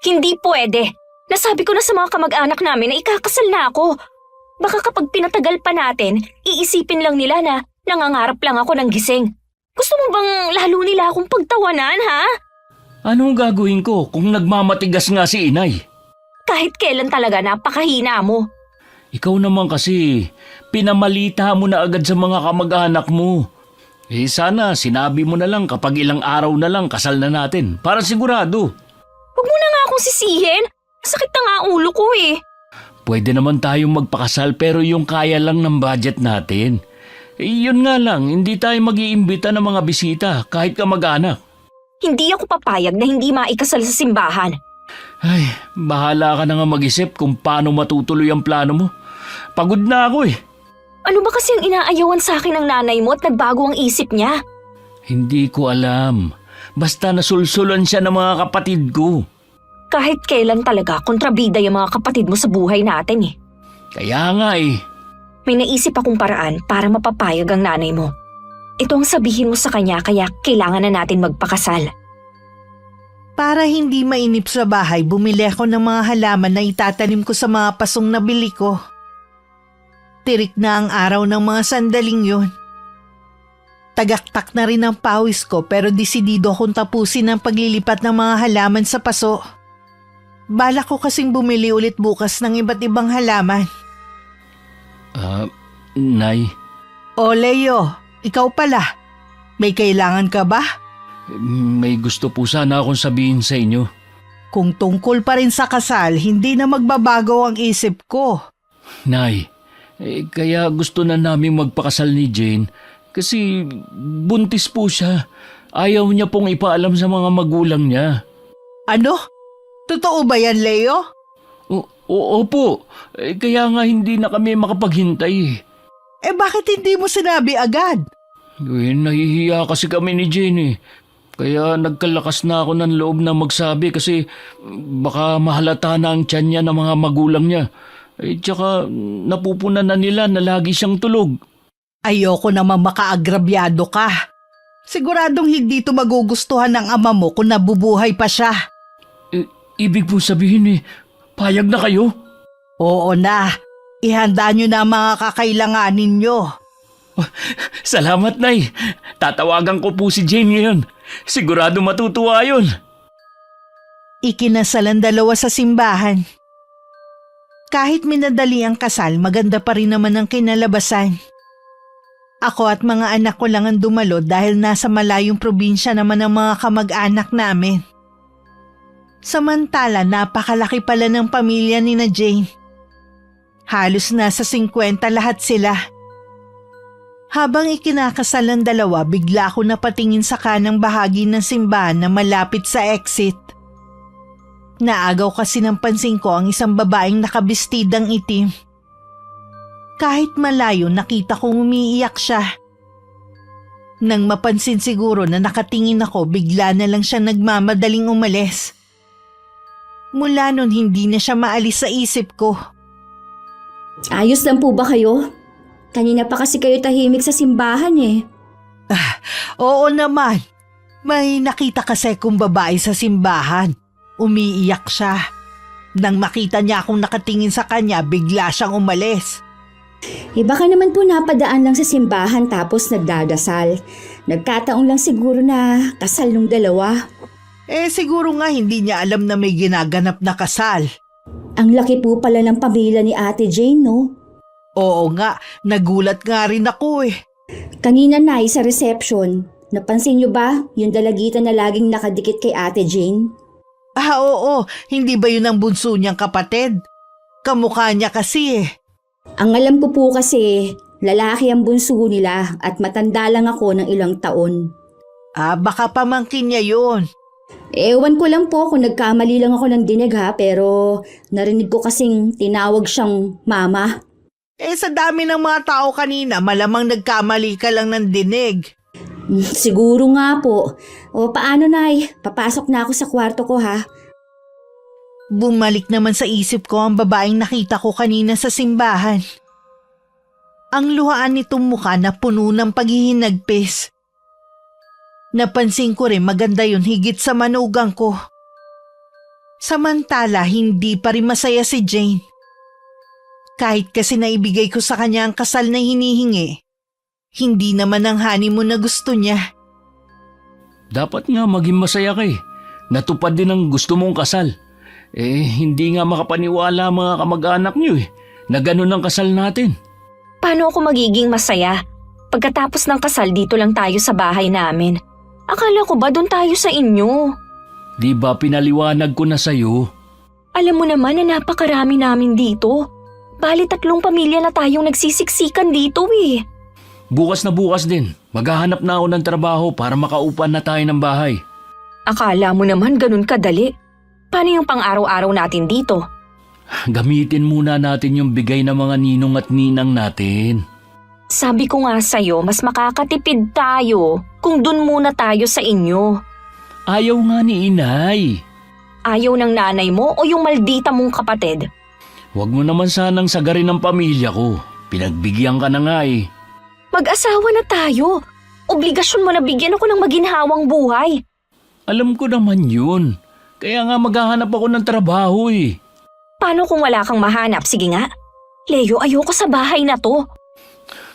Hindi pwede. Nasabi ko na sa mga kamag-anak namin na ikakasal na ako. Baka kapag pinatagal pa natin, iisipin lang nila na nangangarap lang ako ng gising. Gusto mo bang lalo nila akong pagtawanan, ha? Anong gagawin ko kung nagmamatigas nga si Inay? Kahit kailan talaga napakahina mo. Ikaw naman kasi, pinamalita mo na agad sa mga kamag-anak mo. Sana sinabi mo na lang kapag ilang araw na lang kasal na natin para sigurado. Huwag mo na nga akong sisihin. Sakit na nga ulo ko Pwede naman tayong magpakasal pero yung kaya lang ng budget natin. Yun nga lang, hindi tayo mag-iimbita ng mga bisita kahit kamag-anak. Hindi ako papayag na hindi maikasal sa simbahan. Ay, bahala ka na nga mag-isip kung paano matutuloy ang plano mo. Pagod na ako Ano ba kasi ang inaayawan sa akin ng nanay mo at nagbago ang isip niya? Hindi ko alam. Basta nasulsulan siya ng mga kapatid ko. Kahit kailan talaga kontrabida yung mga kapatid mo sa buhay natin Kaya nga May naisip akong paraan para mapapayag ang nanay mo. Ito ang sabihin mo sa kanya kaya kailangan na natin magpakasal. Para hindi mainip sa bahay, bumili ako ng mga halaman na itatanim ko sa mga pasong nabili ko. Tirik na ang araw ng mga sandaling yun. Tagaktak na rin ang pawis ko pero desidido akong tapusin ang paglilipat ng mga halaman sa paso. Balak ko kasing bumili ulit bukas ng iba't ibang halaman. Nay, O Leo, ikaw pala. May kailangan ka ba? may gusto po sana akong sabihin sa inyo. Kung tungkol pa rin sa kasal, hindi na magbabago ang isip ko. Nay, kaya gusto na naming magpakasal ni Jane kasi buntis po siya. Ayaw niya pong ipaalam sa mga magulang niya. Ano? Totoo ba yan, Leo? Opo, kaya nga hindi na kami makapaghintay. Bakit hindi mo sinabi agad? Nahihiya kasi kami ni Jane Kaya nagkalakas na ako ng loob na magsabi kasi baka mahalata na ang tiyan niya ng mga magulang niya. Tsaka napupunan na nila na lagi siyang tulog. Ayoko naman makaagrabyado ka. Siguradong hindi ito magugustuhan ng ama mo kung nabubuhay pa siya. Ibig po sabihin payag na kayo? Oo na, ihanda nyo na ang mga kakailanganin nyo. Salamat, Nay. Tatawagan ko po si Jane ngayon. Sigurado matutuwa yun. Ikinasal ang dalawa sa simbahan. Kahit minadali ang kasal, maganda pa rin naman ang kinalabasan. Ako at mga anak ko lang ang dumalo dahil nasa malayong probinsya naman ang mga kamag-anak namin. Samantala, napakalaki pala ng pamilya ni na Jane. Halos nasa 50 lahat sila. Habang ikinakasal ang dalawa, bigla ako napatingin sa kanang bahagi ng simbahan na malapit sa exit. Naagaw kasi ng pansin ko ang isang babaeng nakabistidang itim. Kahit malayo, nakita kong umiiyak siya. Nang mapansin siguro na nakatingin ako, bigla na lang siya nagmamadaling umalis. Mula nun, hindi na siya maalis sa isip ko. Ayos lang po ba kayo? Kanina pa kasi kayo tahimik sa simbahan eh. Oo naman. May nakita kasi kong babae sa simbahan. Umiiyak siya. Nang makita niya akong nakatingin sa kanya, bigla siyang umalis. Baka naman po napadaan lang sa simbahan tapos nagdadasal. Nagkataon lang siguro na kasal nung dalawa. Siguro nga hindi niya alam na may ginaganap na kasal. Ang laki po pala ng pamilya ni Ate Jane, no? Oo nga, nagulat nga rin ako eh. Kanina na sa reception, napansin niyo ba yung dalagitan na laging nakadikit kay Ate Jane? Oo, hindi ba yun ang bunso niyang kapatid? Kamukha niya kasi eh. Ang alam ko po kasi, lalaki ang bunso nila at matanda lang ako ng ilang taon. Baka pamangkin niya yun. Ewan ko lang po kung nagkamali lang ako ng dinig pero narinig ko kasing tinawag siyang mama. Sa dami ng mga tao kanina, malamang nagkamali ka lang ng dinig. Siguro nga po. O paano, Nay? Papasok na ako sa kwarto ko ha. Bumalik naman sa isip ko ang babaeng nakita ko kanina sa simbahan. Ang luhaan nitong mukha na puno ng paghihinagpis. Napansin ko rin maganda yun higit sa manugang ko. Samantala, hindi pa rin masaya si Jane. Kahit kasi naibigay ko sa kanya ang kasal na hinihingi, hindi naman ang honeymoon na gusto niya. Dapat nga maging masaya ka eh. Natupad din ang gusto mong kasal. Hindi nga makapaniwala mga kamag-anak niyo na ganun ang kasal natin. Paano ako magiging masaya? Pagkatapos ng kasal, dito lang tayo sa bahay namin. Akala ko ba doon tayo sa inyo? Di ba pinaliwanag ko na sa'yo? Alam mo naman na napakarami namin dito. Bali 3 pamilya na tayong nagsisiksikan dito eh. Bukas na bukas din. Maghahanap na ako ng trabaho para makaupan na tayo ng bahay. Akala mo naman ganun kadali. Paano yung pang-araw-araw natin dito? Gamitin muna natin yung bigay ng mga ninong at ninang natin. Sabi ko nga sa'yo, mas makakatipid tayo kung dun muna tayo sa inyo. Ayaw nga ni Inay. Ayaw ng nanay mo o yung maldita mong kapatid? Huwag mo naman sanang sagarin ang pamilya ko. Pinagbigyan ka na nga eh. Mag-asawa na tayo. Obligasyon mo na bigyan ako ng maginhawang buhay. Alam ko naman yun. Kaya nga maghahanap ako ng trabaho eh. Paano kung wala kang mahanap? Sige nga. Leo, ayoko sa bahay na to.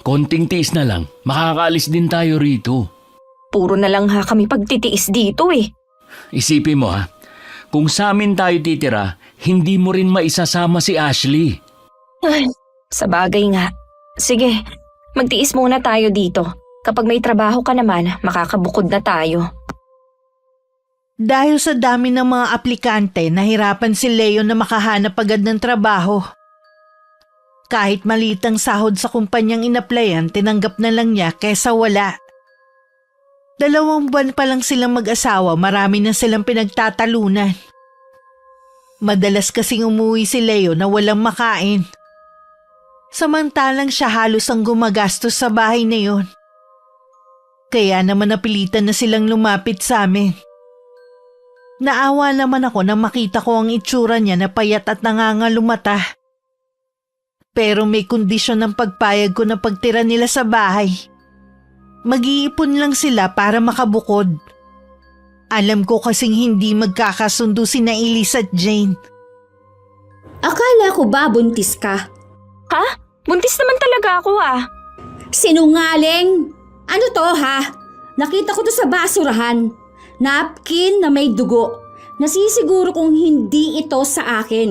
Konting tiis na lang. Makakaalis din tayo rito. Puro na lang kami pagtitiis dito eh. Isipin mo kung sa amin tayo titira, hindi mo rin maisasama si Ashley. Ay, sa bagay nga. Sige, magtiis muna tayo dito. Kapag may trabaho ka naman, makakabukod na tayo. Dahil sa dami ng mga aplikante, nahirapan si Leo na makahanap agad ng trabaho. Kahit maliit ang sahod sa kumpanyang inaplayan, tinanggap na lang niya kesa wala. 2 buwan pa lang silang mag-asawa, marami na silang pinagtatalunan. Madalas kasing umuwi si Leo na walang makain. Samantalang siya halos ang gumagastos sa bahay na yun. Kaya naman napilitan na silang lumapit sa amin. Naawa naman ako nang makita ko ang itsura niya na payat at nangangalumata. Pero may kondisyon ng pagpayag ko na pagtira nila sa bahay. Mag-iipon lang sila para makabukod. Alam ko kasing hindi magkakasundo sina Elise at Jane. Akala ko ba buntis ka? Ha? Buntis naman talaga ako Sinungaling! Ano to ha? Nakita ko to sa basurahan. Napkin na may dugo. Nasisiguro kong hindi ito sa akin.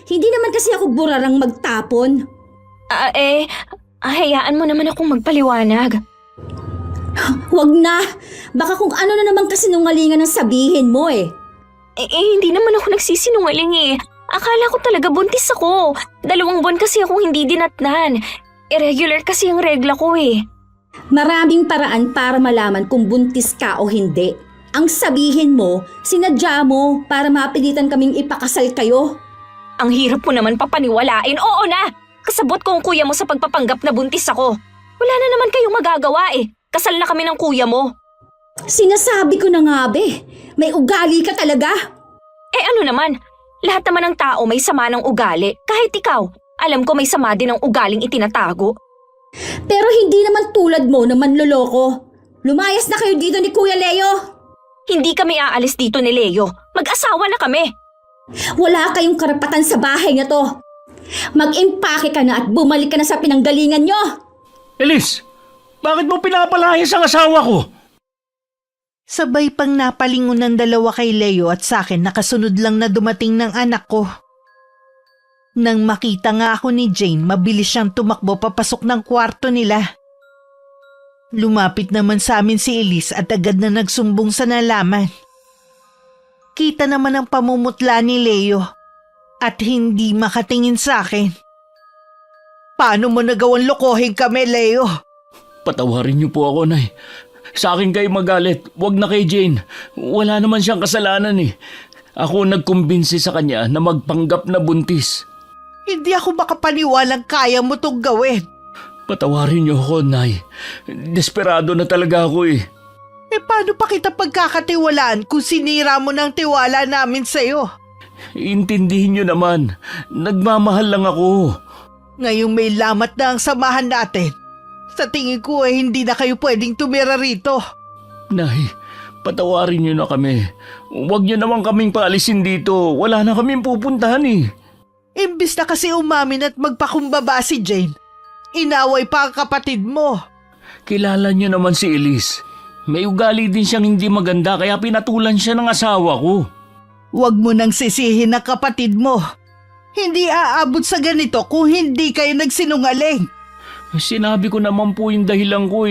Hindi naman kasi ako burarang magtapon. Hayaan mo naman akong magpaliwanag. Huwag na. Baka kung ano na naman kasinungalingan ang sabihin mo eh. Hindi naman ako nagsisinungaling Akala ko talaga buntis ako. 2 buwan kasi akong hindi dinatnan. Irregular kasi ang regla ko Maraming paraan para malaman kung buntis ka o hindi. Ang sabihin mo, sinadya mo para mapilitan kaming ipakasal kayo. Ang hirap mo naman papaniwalain. Oo na! Kasabot ko ang kuya mo sa pagpapanggap na buntis ako. Wala na naman kayong magagawa Kasal na kami ng kuya mo. Sinasabi ko na nga be, may ugali ka talaga. Ano naman? Lahat naman ng tao may sama ng ugali. Kahit ikaw, alam ko may sama din ng ugaling itinatago. Pero hindi naman tulad mo na manloloko. Lumayas na kayo dito ni Kuya Leo. Hindi kami aalis dito ni Leo. Mag-asawa na kami. Wala kayong karapatan sa bahay na to. Mag-impake ka na at bumalik ka na sa pinanggalingan nyo. Elise, bakit mo pinapalayas ang asawa ko? Sabay pang napalingon ng dalawa kay Leo at sa akin nakasunod lang na dumating ng anak ko. Nang makita nga ako ni Jane, mabilis siyang tumakbo papasok ng kwarto nila. Lumapit naman sa amin si Elise at agad na nagsumbong sa nalaman. Kita naman ang pamumutla ni Leo at hindi makatingin sa akin. Paano mo nagawang lokohin kami, Leo? Patawarin niyo po ako, Nay. Sa akin kayo magalit, wag na kay Jane. Wala naman siyang kasalanan Ako nagkumbinsi sa kanya na magpanggap na buntis. Hindi ako makapaniwalang kaya mo tong gawin. Patawarin niyo ako, Nay. Desperado na talaga ako Paano pa kita pagkakatiwalaan kung sinira mo ng tiwala namin sa'yo? Intindihin niyo naman, nagmamahal lang ako. Ngayong may lamat na ang samahan natin, sa tingin ko hindi na kayo pwedeng tumira rito. Nay, patawarin niyo na kami. Huwag niyo naman kaming paalisin dito. Wala na kaming pupuntahan Imbis na kasi umamin at magpakumbaba si Jane, inaway pa ang kapatid mo. Kilala niyo naman si Elise. May ugali din siyang hindi maganda kaya pinatulan siya ng asawa ko. Huwag mo nang sisihin ang kapatid mo. Hindi aabot sa ganito kung hindi kayo nagsinungaling. Sinabi ko naman po yung dahilan ko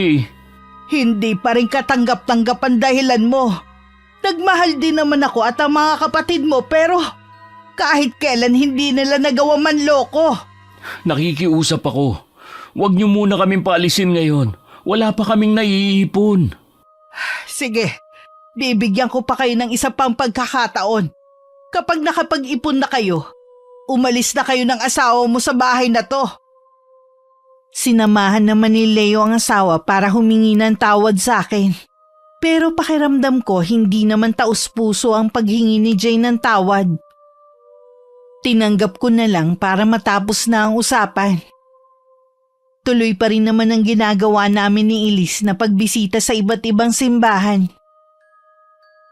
Hindi pa rin katanggap-tanggap ang dahilan mo. Nagmahal din naman ako at ang mga kapatid mo pero kahit kailan hindi nila nagawa manloko. Nakikiusap ako. Huwag niyo muna kaming paalisin ngayon. Wala pa kaming naiipon. Sige, bibigyan ko pa kayo ng isa pang pagkakataon. Kapag nakapag-ipon na kayo, umalis na kayo ng asawa mo sa bahay na to. Sinamahan naman ni Leo ang asawa para humingi ng tawad sa akin. Pero pakiramdam ko hindi naman taus-puso ang paghingi ni Jane ng tawad. Tinanggap ko na lang para matapos na ang usapan. Tuloy pa rin naman ang ginagawa namin ni Elise na pagbisita sa iba't ibang simbahan.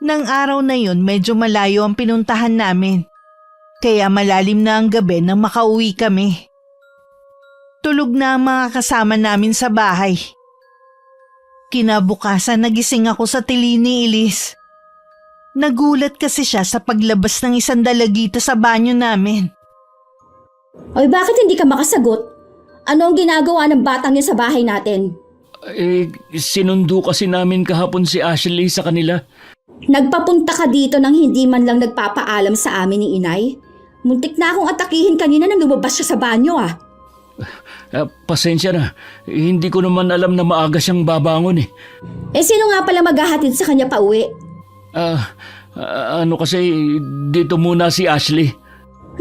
Nang araw na yon medyo malayo ang pinuntahan namin. Kaya malalim na ang gabi nang makauwi kami. Tulog na ang mga kasama namin sa bahay. Kinabukasan nagising ako sa tili ni Elise. Nagulat kasi siya sa paglabas ng isang dalagita sa banyo namin. Oy, bakit hindi ka makasagot? Ano ang ginagawa ng batang yun sa bahay natin? Sinundo kasi namin kahapon si Ashley sa kanila. Nagpapunta ka dito nang hindi man lang nagpapaalam sa amin ni Inay? Muntik na akong atakihin kanina nang lumabas siya sa banyo Pasensya na. Hindi ko naman alam na maaga siyang babangon Sino nga pala maghahatid sa kanya pa uwi? Kasi dito muna si Ashley.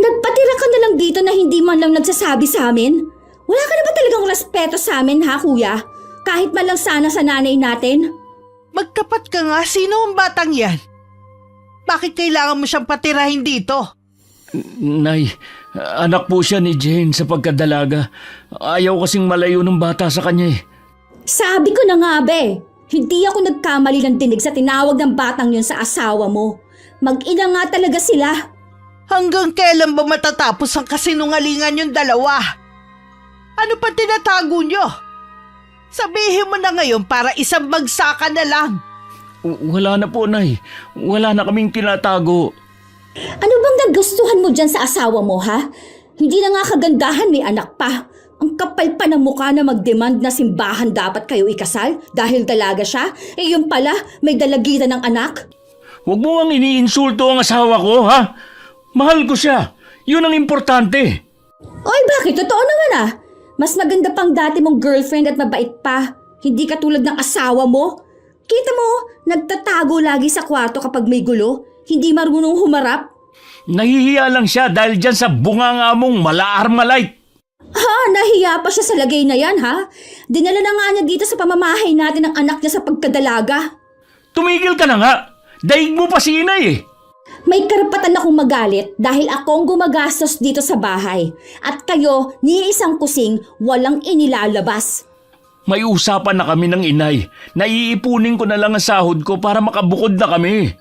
Nagpatira ka na lang dito na hindi man lang nagsasabi sa amin? Wala ka na ba talagang respeto sa amin ha, kuya? Kahit man lang sana sa nanay natin. Magtapat ka nga, sino ang batang yan? Bakit kailangan mo siyang patirahin dito? Nay, anak po siya ni Jane sa pagkadalaga. Ayaw kasing malayo ng bata sa kanya eh. Sabi ko na nga be, hindi ako nagkamali ng dinig sa tinawag ng batang yun sa asawa mo. Mag-ina nga talaga sila. Hanggang kailan ba matatapos ang kasinungalingan yung dalawa? Ano pa tinatago nyo? Sabihin mo na ngayon para isang bagsakan na lang. Wala na po, Nay. Wala na kaming tinatago. Ano bang nagustuhan mo dyan sa asawa mo, ha? Hindi na nga kagandahan, may anak pa. Ang kapal pa ng mukha na mag-demand na simbahan dapat kayo ikasal dahil dalaga siya. Eh yun pala, may dalagitan ng anak. Huwag mo ang iniinsulto ang asawa ko, ha? Mahal ko siya. Yun ang importante. Oy, bakit? Totoo naman ah. Mas maganda pang dati mong girlfriend at mabait pa. Hindi katulad ng asawa mo. Kita mo, nagtatago lagi sa kwarto kapag may gulo. Hindi marunong humarap. Nahihiya lang siya dahil dyan sa bunganga mong mala-armalite. Ha, nahiya pa siya sa lagay na yan ha. Dinala na nga niya dito sa pamamahay natin ng anak niya sa pagkadalaga. Tumigil ka na nga. Daig mo pa si Inay eh. May karapatan akong magalit dahil akong gumagastos dito sa bahay. At kayo, ni isang kusing, walang inilalabas. May usapan na kami ng Inay. Naiipunin ko na lang ang sahod ko para makabukod na kami.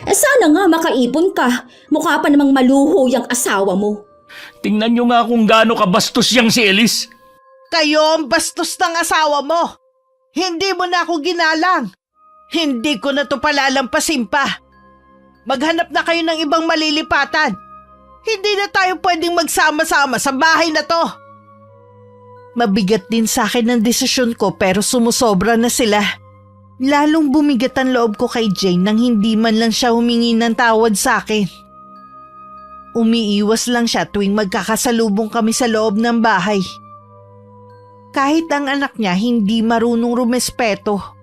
Eh sana nga makaipon ka. Mukha pa namang maluho yung asawa mo. Tingnan nyo nga kung gaano kabastos yang si Elise. Kayo ang bastos ng asawa mo. Hindi mo na ako ginalang. Hindi ko na to palalampasin pa. Maghanap na kayo ng ibang malilipatan. Hindi na tayo pwedeng magsama-sama sa bahay na to. Mabigat din sa akin ang desisyon ko pero sumusobra na sila. Lalong bumigat ang loob ko kay Jane nang hindi man lang siya humingi ng tawad sa akin. Umiiwas lang siya tuwing magkakasalubong kami sa loob ng bahay. Kahit ang anak niya hindi marunong rumespeto.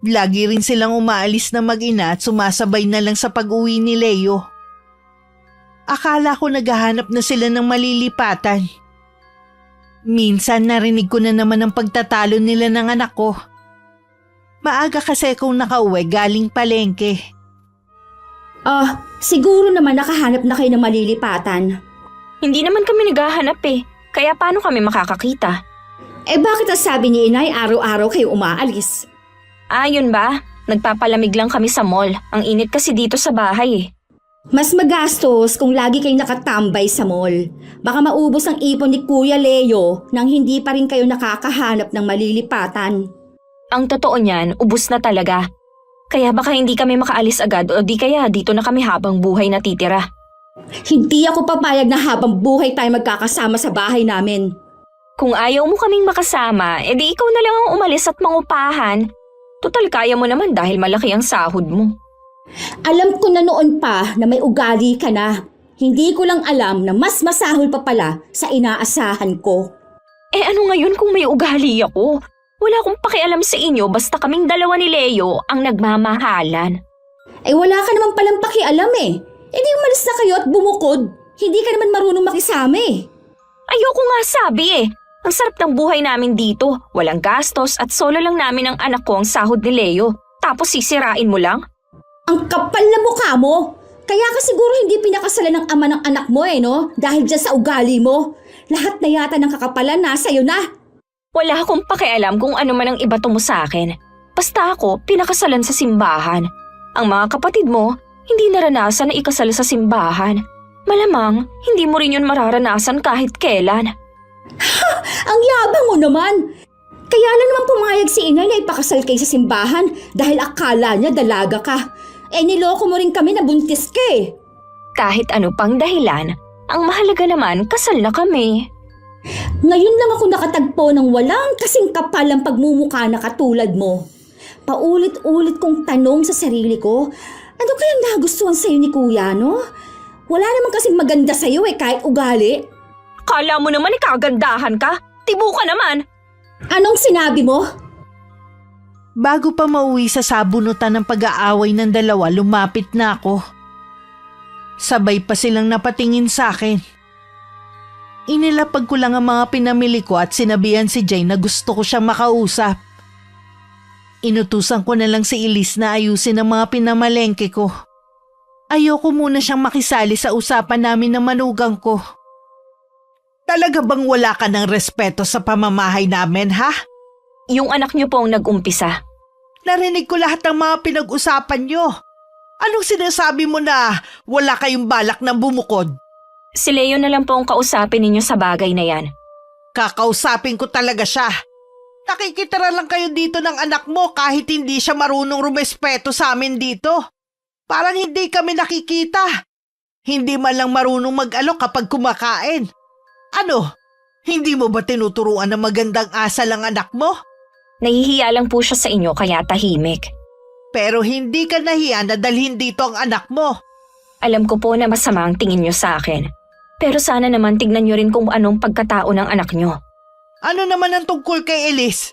Lagi rin silang umaalis na mag-ina at sumasabay na lang sa pag-uwi ni Leo. Akala ko naghahanap na sila ng malilipatan. Minsan narinig ko na naman ang pagtatalo nila ng anak ko. Maaga kasi akong nakauwi galing palengke. Siguro naman nakahanap na kayo ng malilipatan. Hindi naman kami naghahanap eh. Kaya paano kami makakakita? Eh bakit ang sabi ni Inay araw-araw kayo umaalis? Yun ba? Nagpapalamig lang kami sa mall. Ang init kasi dito sa bahay eh. Mas magastos kung lagi kayong nakatambay sa mall. Baka maubos ang ipon ni Kuya Leo nang hindi pa rin kayo nakakahanap ng malilipatan. Ang totoo niyan, ubus na talaga. Kaya baka hindi kami makaalis agad o di kaya dito na kami habang buhay natitira. Hindi ako papayag na habang buhay tayo magkakasama sa bahay namin. Kung ayaw mo kaming makasama, edi ikaw na lang ang umalis at mangupahan. Total kaya mo naman dahil malaki ang sahod mo. Alam ko na noon pa na may ugali ka na. Hindi ko lang alam na mas masahol pa pala sa inaasahan ko. Eh ano ngayon kung may ugali ako? Wala akong pakialam sa inyo basta kaming dalawa ni Leo ang nagmamahalan. Eh wala ka naman palang pakialam eh. Eh di umalis na kayo at bumukod. Hindi ka naman marunong makisama eh. Ayoko nga sabi eh. Ang sarap ng buhay namin dito. Walang gastos at solo lang namin ang anak ko ang sahod ni Leo. Tapos sisirain mo lang? Ang kapal na mukha mo. Kaya ka siguro hindi pinakasalan ng ama ng anak mo eh no? Dahil dyan sa ugali mo. Lahat na yata ng kakapalan nasa iyo na. Wala akong pakialam kung ano man ang ibato mo sa akin. Basta ako, pinakasalan sa simbahan. Ang mga kapatid mo, hindi naranasan na ikasal sa simbahan. Malamang, hindi mo rin yun mararanasan kahit kailan. Ang yabang mo naman. Kaya lang naman pumayag si Inay na ipakasal kayo sa simbahan dahil akala niya dalaga ka. Eh niloko mo rin kami na buntis ka eh. Kahit ano pang dahilan, ang mahalaga naman kasal na kami. Ngayon lang ako nakatagpo ng walang kasing kapal ang pagmumukha na katulad mo. Paulit-ulit kong tanong sa sarili ko, ano kayang nagustuhan sa'yo ni Kuya, no? Wala naman kasing maganda sa'yo eh kahit ugali. Kala mo naman ikagandahan ka? Tibo ka naman! Anong sinabi mo? Bago pa mauwi sa sabunutan ng pag-aaway ng dalawa, lumapit na ako. Sabay pa silang napatingin sa akin. Inilapag ko lang ang mga pinamili ko at sinabihan si Jane na gusto ko siyang makausap. Inutusan ko na lang si Elise na ayusin ang mga pinamalengke ko. Ayoko muna siyang makisali sa usapan namin ng manugang ko. Talaga bang wala ka ng respeto sa pamamahay namin, ha? Yung anak niyo po ang nag-umpisa. Narinig ko lahat ng mga pinag-usapan niyo. Anong sinasabi mo na wala kayong balak ng bumukod? Si Leo na lang po ang kausapin ninyo sa bagay na yan. Kakausapin ko talaga siya. Nakikitira lang kayo dito ng anak mo kahit hindi siya marunong rumespeto sa amin dito. Parang hindi kami nakikita. Hindi man lang marunong mag-alok kapag kumakain. Ano? Hindi mo ba tinuturuan ng magandang asal ang anak mo? Nahihiya lang po siya sa inyo kaya tahimik. Pero hindi ka nahiya na dalhin dito ang anak mo. Alam ko po na masama ang tingin niyo sa akin. Pero sana naman tignan niyo rin kung anong pagkatao ng anak niyo. Ano naman ang tungkol kay Elise?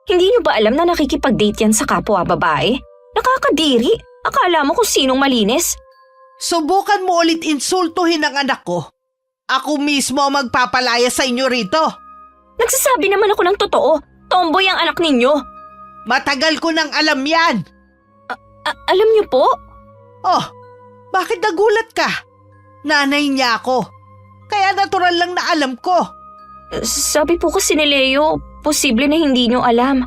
Hindi niyo ba alam na nakikipag-date yan sa kapwa babae? Nakakadiri. Akala mo kung sinong malinis? Subukan mo ulit insultuhin ang anak ko. Ako mismo ang magpapalaya sa inyo rito. Nagsasabi naman ako ng totoo. Tomboy ang anak ninyo. Matagal ko nang alam yan. Alam niyo po? Oh, bakit nagulat ka? Nanay niya ako. Kaya natural lang na alam ko. Sabi po kasi ni Leo, posible na hindi niyo alam.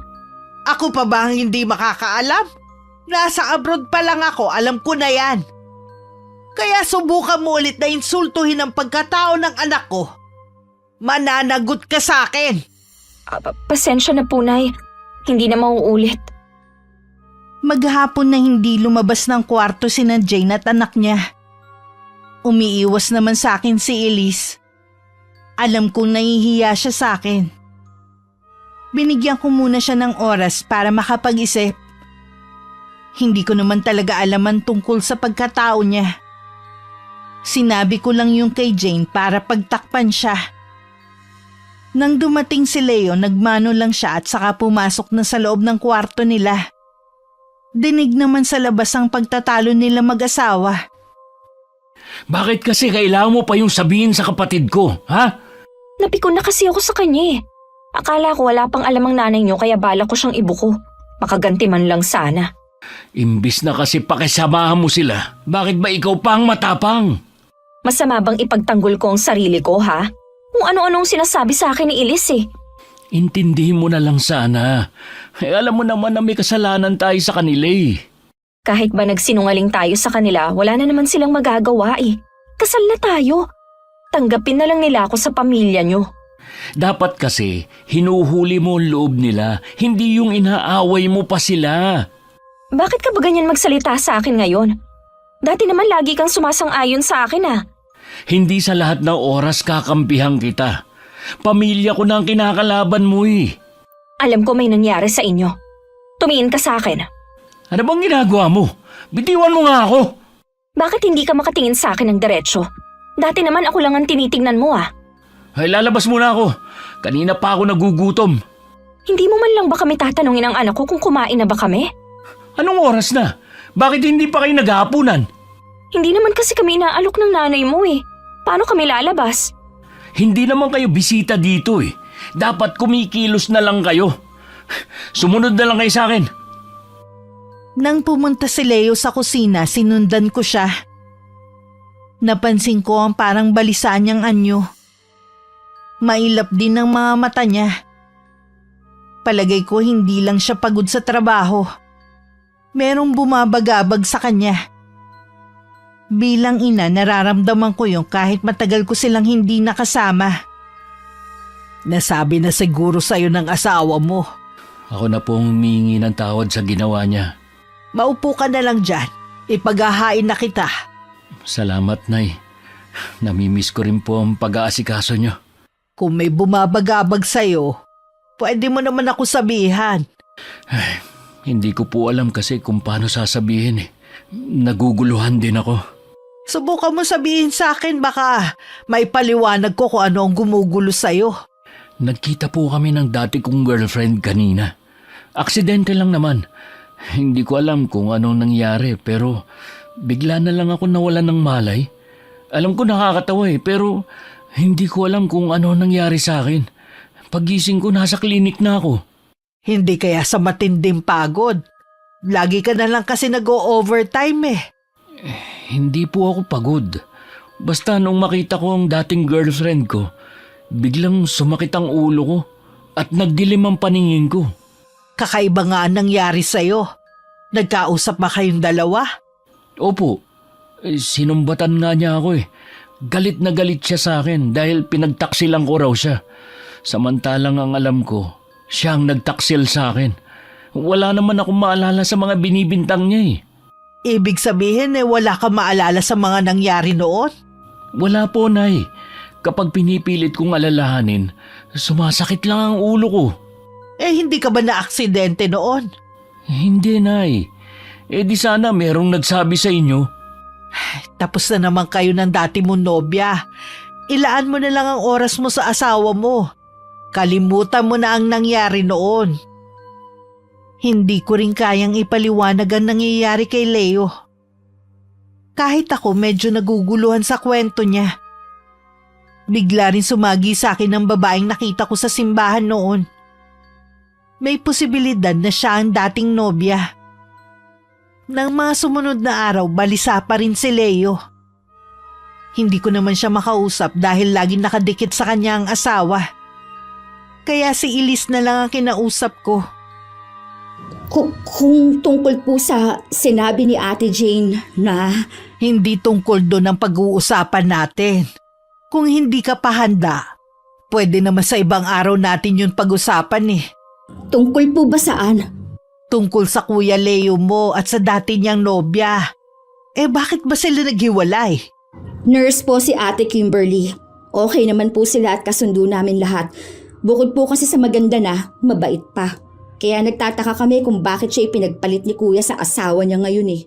Ako pa ba ang hindi makakaalam? Nasa abroad pa lang ako, alam ko na yan. Kaya subukan mo ulit na insultuhin ang pagkatao ng anak ko. Mananagot ka sa akin. Pasensya na po, Nay. Hindi na mauulit. Maghapon na hindi lumabas ng kwarto si Jane at anak niya. Umiiwas naman sa akin si Elise. Alam kong nahihiya siya sa akin. Binigyan ko muna siya ng oras para makapag-isip. Hindi ko naman talaga alam ang tungkol sa pagkatao niya. Sinabi ko lang yung kay Jane para pagtakpan siya. Nang dumating si Leo, nagmano lang siya at saka pumasok na sa loob ng kwarto nila. Dinig naman sa labas ang pagtatalo nila mag-asawa. Bakit kasi kailangan mo pa yung sabihin sa kapatid ko, ha? Napikon na kasi ako sa kanya eh. Akala ko wala pang alam ang nanay niyo kaya balak ko siyang ibuko. Makaganti man lang sana. Imbis na kasi pakisamahan mo sila, bakit ba ikaw pa ang matapang? Masama bang ipagtanggol ko ang sarili ko, ha? Kung ano-anong sinasabi sa akin ni Elise eh. Intindihin mo na lang sana. Alam mo naman na may kasalanan tayo sa kanila eh. Kahit ba nagsinungaling tayo sa kanila, wala na naman silang magagawa eh. Kasal na tayo. Tanggapin na lang nila ako sa pamilya niyo. Dapat kasi, hinuhuli mo ang loob nila, hindi yung inaaway mo pa sila. Bakit ka ba ganyan magsalita sa akin ngayon? Dati naman lagi kang sumasang-ayon sa akin ah. Hindi sa lahat ng oras kakampihan kita. Pamilya ko na ang kinakalaban mo eh. Alam ko may nangyari sa inyo. Tumingin ka sa akin. Ano bang ginagawa mo? Bitiwan mo nga ako. Bakit hindi ka makatingin sa akin ng diretsyo? Dati naman ako lang ang tinitingnan mo ah. Ay, lalabas muna ako. Kanina pa ako nagugutom. Hindi mo man lang ba kami tatanungin ang anak ko kung kumain na ba kami? Anong oras na? Bakit hindi pa kayo naghahapunan? Hindi naman kasi kami inaalok ng nanay mo eh. Paano kami lalabas? Hindi naman kayo bisita dito eh. Dapat kumikilos na lang kayo. Sumunod na lang kayo sa akin. Nang pumunta si Leo sa kusina, sinundan ko siya. Napansin ko ang parang balisa niyang anyo. Mailap din ang mga mata niya. Palagay ko hindi lang siya pagod sa trabaho. Merong bumabagabag sa kanya. Bilang ina, nararamdaman ko yung kahit matagal ko silang hindi nakasama. Nasabi na siguro sa'yo ng asawa mo. Ako na pong humingi ng tawad sa ginawa niya. Maupo ka na lang dyan. Ipaghahain na kita. Salamat, Nay. Namimiss ko rin po ang pag-aasikaso niyo. Kung may bumabagabag sa'yo, pwede mo naman ako sabihan. Hindi ko po alam kasi kung paano sasabihin eh. Naguguluhan din ako. Subukan mo sabihin sa akin, baka may paliwanag ko kung ano ang gumugulo sa'yo. Nagkita po kami ng dati kong girlfriend kanina. Aksidente lang naman. Hindi ko alam kung anong nangyari pero bigla na lang ako nawalan ng malay. Alam ko nakakatawa eh pero Hindi ko alam kung ano nangyari sa akin. Pagising ko, nasa klinik na ako. Hindi kaya sa matinding pagod. Lagi ka na lang kasi nag-o-overtime eh. Hindi po ako pagod. Basta nung makita ko ang dating girlfriend ko, biglang sumakit ang ulo ko at nagdilim ang paningin ko. Kakaiba nga ang nangyari sa'yo. Nagkausap ba kayong dalawa? Opo, sinumbatan nga niya ako eh. Galit na galit siya sa akin dahil pinagtaksilan ko raw siya. Samantalang ang alam ko, siya ang nagtaksil sa akin. Wala naman akong maalala sa mga binibintang niya eh. Ibig sabihin wala ka maalala sa mga nangyari noon? Wala po, Nay. Kapag pinipilit kong alalahanin, sumasakit lang ang ulo ko. Hindi ka ba na-aksidente noon? Hindi, Nay. Di sana merong nagsabi sa inyo. Tapos na naman kayo ng dati mong nobya. Ilaan mo na lang ang oras mo sa asawa mo. Kalimutan mo na ang nangyari noon. Hindi ko rin kayang ipaliwanag ang nangyayari kay Leo. Kahit ako medyo naguguluhan sa kwento niya. Bigla rin sumagi sa akin ang babaeng nakita ko sa simbahan noon. May posibilidad na siya ang dating nobya. Nang mga sumunod na araw, balisa pa rin si Leo. Hindi ko naman siya makausap dahil laging nakadikit sa kanya ang asawa. Kaya si Elise na lang ang kinausap ko. Kung tungkol po sa sinabi ni Ate Jane na Hindi tungkol doon ang pag-uusapan natin. Kung hindi ka pa handa, pwede naman sa ibang araw natin yun pag-usapan eh. tungkol po ba saan? Tungkol sa Kuya Leo mo at sa dati niyang nobya. Bakit ba sila naghiwalay? Nurse po si Ate Kimberly. Okay naman po sila at kasundo namin lahat. Bukod po kasi sa maganda na, mabait pa. Kaya nagtataka kami kung bakit siya ipinagpalit ni Kuya sa asawa niya ngayon eh.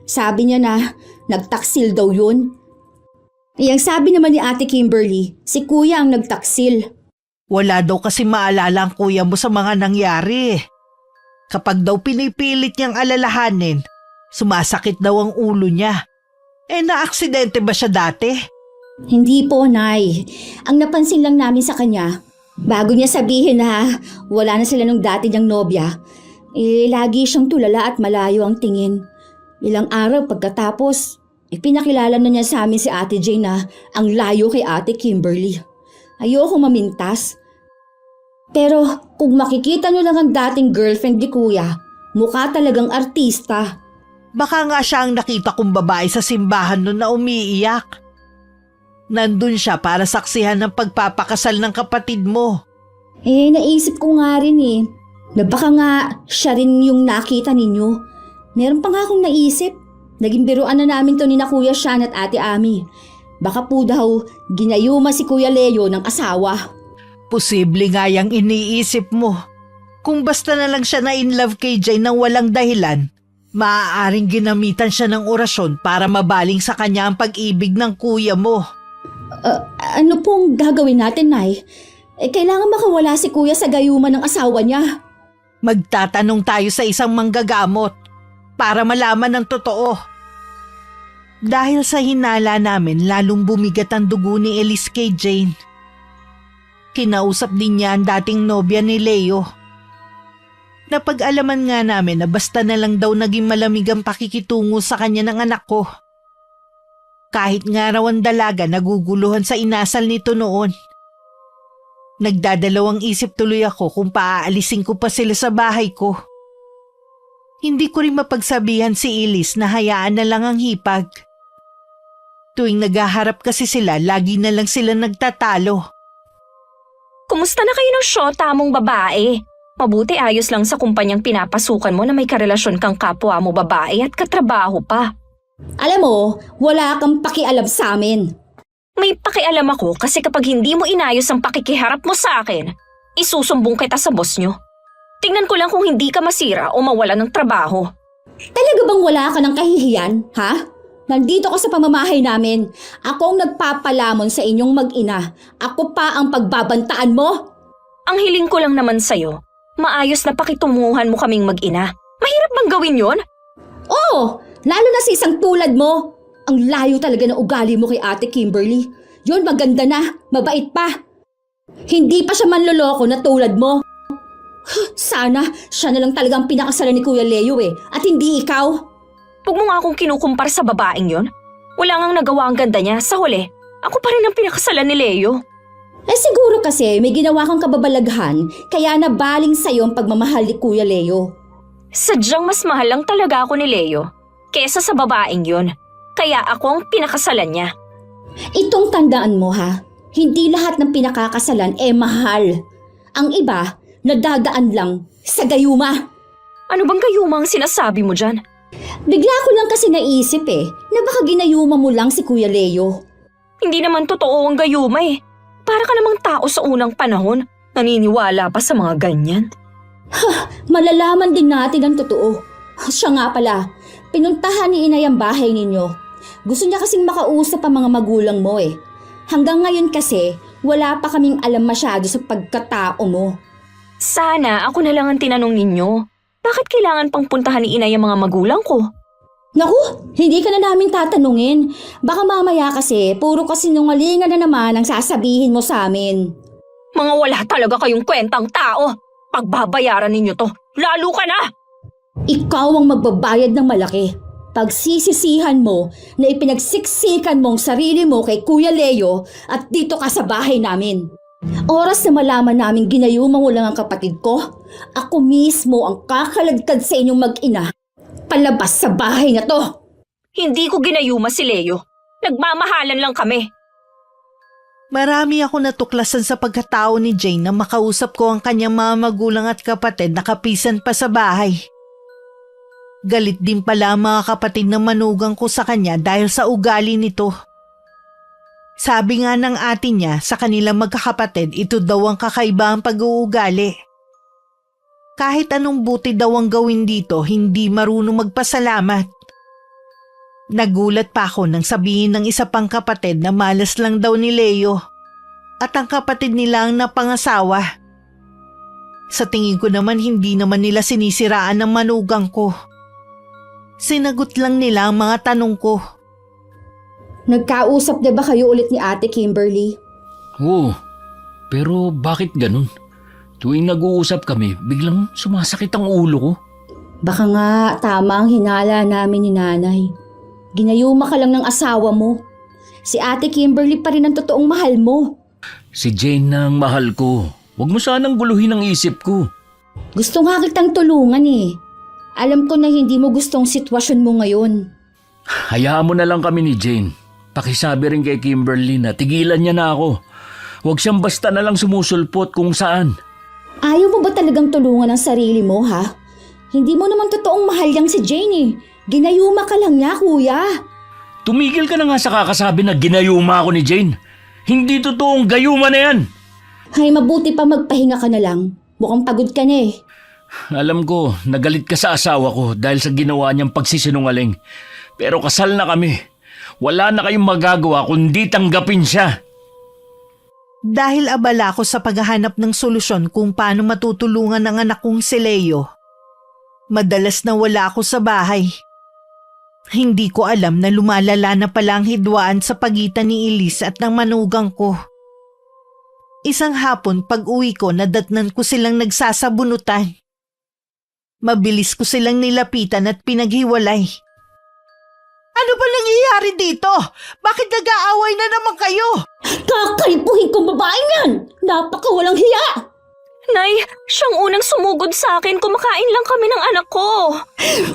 Sabi niya na nagtaksil daw yun. Ang sabi naman ni Ate Kimberly, si Kuya ang nagtaksil. Wala daw kasi maalala ang kuya mo sa mga nangyari. Kapag daw pinipilit niyang alalahanin, sumasakit daw ang ulo niya. Na-aksidente ba siya dati? Hindi po, Nay. Ang napansin lang namin sa kanya, bago niya sabihin na wala na sila nung dati niyang nobya, lagi siyang tulala at malayo ang tingin. Ilang araw pagkatapos, pinakilala na niya sa amin si Ate Jane na ang layo kay Ate Kimberly. Ayoko mamintas. Pero kung makikita niyo lang ang dating girlfriend ni Kuya, mukha talagang artista. Baka nga siya ang nakita kong babae sa simbahan noon na umiiyak. Nandun siya para saksihan ng pagpapakasal ng kapatid mo. Naisip ko nga rin na baka nga siya rin yung nakita ninyo. Meron pa nga akong naisip. Naging biruan na namin to ni na Kuya Sean at Ate Ami. Baka po daw ginayuma si Kuya Leo ng asawa. Posible nga yang iniisip mo. Kung basta na lang siya na in love kay Jay nang walang dahilan, maaaring ginamitan siya ng orasyon para mabaling sa kanya ang pag-ibig ng kuya mo. Ano pong gagawin natin, Nay? Kailangan makawala si Kuya sa gayuma ng asawa niya. Magtatanong tayo sa isang manggagamot para malaman ng totoo. Dahil sa hinala namin, lalong bumigat ang dugo ni Elise kay Jane. Kinausap din niya ang dating nobya ni Leo. Napag-alaman nga namin na basta na lang daw naging malamig ang pakikitungo sa kanya ng anak ko. Kahit nga raw ang dalaga naguguluhan sa inasal nito noon. Nagdadalawang isip tuloy ako kung paaalisin ko pa sila sa bahay ko. Hindi ko rin mapagsabihan si Elise na hayaan na lang ang hipag. Tuwing naghaharap kasi sila, lagi na lang sila nagtatalo. Kumusta na kayo ng syota mong babae? Mabuti ayos lang sa kumpanyang pinapasukan mo na may karelasyon kang kapwa mo babae at katrabaho pa. Alam mo, wala kang pakialam sa amin. May pakialam ako kasi kapag hindi mo inayos ang pakikiharap mo sa akin, isusumbong kita sa boss nyo. Tingnan ko lang kung hindi ka masira o mawala ng trabaho. Talaga bang wala ka ng kahihiyan, ha? Nandito ka sa pamamahay namin. Ako ang nagpapalamon sa inyong mag-ina. Ako pa ang pagbabantaan mo. Ang hiling ko lang naman sa'yo, maayos na pakitunguhan mo kaming mag-ina. Mahirap bang gawin yon? Oo, lalo na sa isang tulad mo. Ang layo talaga ng ugali mo kay Ate Kimberly. Yun, maganda na, mabait pa. Hindi pa siya manloloko na tulad mo. Sana siya na lang talagang pinakasalan ni Kuya Leo at hindi ikaw. Huwag mo nga akong kinukumpar sa babaeng yon. Wala ngang nagawa ang ganda niya. Sa huli, ako pa rin ang pinakasalan ni Leo. Siguro kasi may ginawa kang kababalaghan kaya nabaling sa'yo ang pagmamahal ni Kuya Leo. Sadyang mas mahal lang talaga ako ni Leo kesa sa babaeng yon. Kaya ako ang pinakasalan niya. Itong tandaan mo ha, hindi lahat ng pinakakasalan mahal. Ang iba, nadadaan lang sa gayuma. Ano bang gayuma ang sinasabi mo dyan? Bigla ko lang kasi naisip na baka ginayuma mo lang si Kuya Leo. Hindi naman totoo ang gayuma eh. Para ka namang tao sa unang panahon. Naniniwala pa sa mga ganyan. Malalaman din natin ang totoo. Siya nga pala, pinuntahan ni Inay ang bahay ninyo. Gusto niya kasing makausap ang mga magulang mo Hanggang ngayon kasi, wala pa kaming alam masyado sa pagkatao mo. Sana ako na lang ang tinanong ninyo. Bakit kailangan pang puntahan ni Inay ang mga magulang ko? Naku, hindi ka na namin tatanungin. Baka mamaya kasi, puro kasinungalingan na naman ang sasabihin mo sa amin. Mga wala talaga kayong kwentang tao. Pagbabayaran ninyo to, lalo ka na! Ikaw ang magbabayad ng malaki. Pagsisisihan mo na ipinagsiksikan mo ang sarili mo kay Kuya Leo at dito ka sa bahay namin. Oras na malaman namin ginayuma mo lang ang kapatid ko, ako mismo ang kakaladkad sa inyong mag-ina. Palabas sa bahay na to! Hindi ko ginayuma si Leo. Nagmamahalan lang kami. Marami ako natuklasan sa pagkatao ni Jane na makausap ko ang kanyang mga magulang at kapatid na kapisan pa sa bahay. Galit din pala ang mga kapatid na manugang ko sa kanya dahil sa ugali nito. Sabi nga ng ate niya sa kanilang magkakapatid, ito daw ang kakaiba ang pag-uugali. Kahit anong buti daw ang gawin dito, hindi marunong magpasalamat. Nagulat pa ako nang sabihin ng isa pang kapatid na malas lang daw ni Leo at ang kapatid nila ang napangasawa. Sa tingin ko naman hindi naman nila sinisiraan ng manugang ko. Sinagot lang nila ang mga tanong ko. Nagkausap na ba kayo ulit ni Ate Kimberly? Oo, pero bakit ganun? Tuwing nag-uusap kami, biglang sumasakit ang ulo ko. Baka nga tama ang hinala namin ni Nanay. Ginayuma ka lang ng asawa mo. Si Ate Kimberly pa rin ang totoong mahal mo. Si Jane na ang mahal ko. Huwag mo sanang guluhin ang isip ko. Gusto nga kitang tulungan Alam ko na hindi mo gustong sitwasyon mo ngayon. Hayaan mo na lang kami ni Jane. Pakisabi rin kay Kimberly na tigilan niya na ako. Huwag siyang basta na lang sumusulpot kung saan. Ayaw mo ba talagang tulungan ang sarili mo, ha? Hindi mo naman totoong mahal yang si Jane Ginayuma ka lang niya, kuya. Tumigil ka na nga sa kakasabi na ginayuma ako ni Jane. Hindi totoong gayuma na yan. Ay, mabuti pa magpahinga ka na lang. Mukhang pagod ka na Alam ko, nagalit ka sa asawa ko dahil sa ginawa niyang pagsisinungaling. Pero kasal na kami. Wala na kayong magagawa kundi tanggapin siya. Dahil abala ako sa paghahanap ng solusyon kung paano matutulungan ang anak kong si Leo, madalas na wala ako sa bahay. Hindi ko alam na lumalala na pala ang hidwaan sa pagitan ni Elise at ng manugang ko. Isang hapon pag-uwi ko nadatnan ko silang nagsasabunutan. Mabilis ko silang nilapitan at pinaghiwalay. Ano ba nangyayari dito? Bakit nag-aaway na naman kayo? Kakalipuhin kong babaeng yan! Napakawalang hiya! Nay, siyang unang sumugod sa akin. Kumakain lang kami ng anak ko.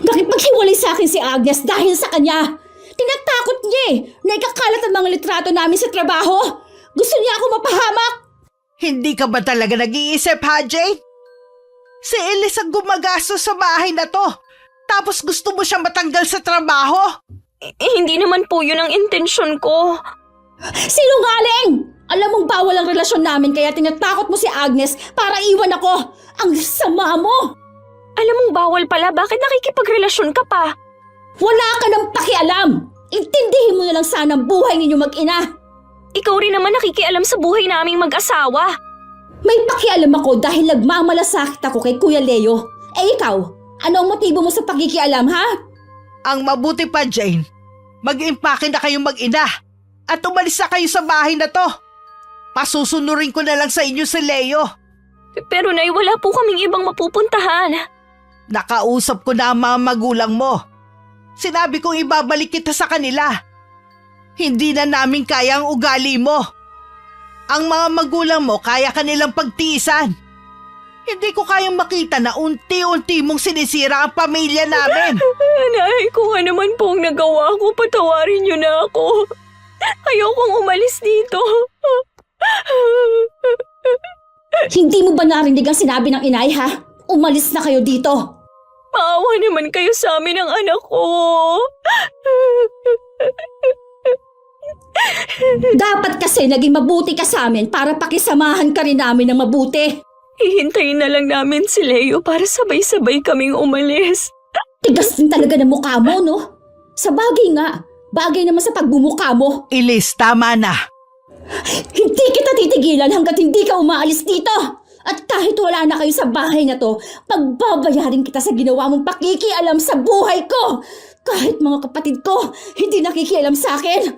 Nakipaghiwalay sa akin si Agnes dahil sa kanya. Tinatakot niya na ikakalat ang mga litrato namin sa trabaho. Gusto niya ako mapahamak. Hindi ka ba talaga nag-iisip, ha, Jane? Si Elise ang gumagastos sa bahay na to. Tapos gusto mo siyang matanggal sa trabaho? Hindi naman po yun ang intensyon ko. Sinungaling! Alam mong bawal ang relasyon namin kaya tinatakot mo si Agnes para iwan ako. Ang sama mo! Alam mong bawal pala, bakit nakikipagrelasyon ka pa? Wala ka ng pakialam! Intindihin mo na lang sana ang buhay ninyo mag-ina. Ikaw rin naman nakikialam sa buhay naming mag-asawa. May pakialam ako dahil nagmamalasakit ako kay Kuya Leo. Ikaw, ano ang motibo mo sa pakikialam, ha? Ang mabuti pa, Jane, mag-impake na kayong mag-ina. At umalis na kayo sa bahay na to. Pasusunurin ko na lang sa inyo si Leo. Pero Nay, wala po kaming ibang mapupuntahan. Nakausap ko na ang mga magulang mo. Sinabi kong ibabalik kita sa kanila. Hindi na namin kaya ang ugali mo. Ang mga magulang mo kaya kanilang pagtiisan. Hindi ko kayang makita na unti-unti mong sinisira ang pamilya namin. Nay, kung ano man pong nagawa ko, patawarin niyo na ako. Ayokong umalis dito. Hindi mo ba narinig ang sinabi ng inay, ha? Umalis na kayo dito. Maawa naman kayo sa amin ng anak ko. Dapat kasi naging mabuti ka sa amin para pakisamahan ka rin namin ng mabuti. Hihintayin na lang namin si Leo para sabay-sabay kaming umalis. Tigas din talaga ng mukha mo, no? Sa bagay nga, bagay naman sa pagbumukha mo. Elise, tama na. Hindi kita titigilan hanggat hindi ka umaalis dito. At kahit wala na kayo sa bahay na to, pagbabayarin kita sa ginawa mong pakikialam sa buhay ko. Kahit mga kapatid ko, hindi nakikialam sa akin.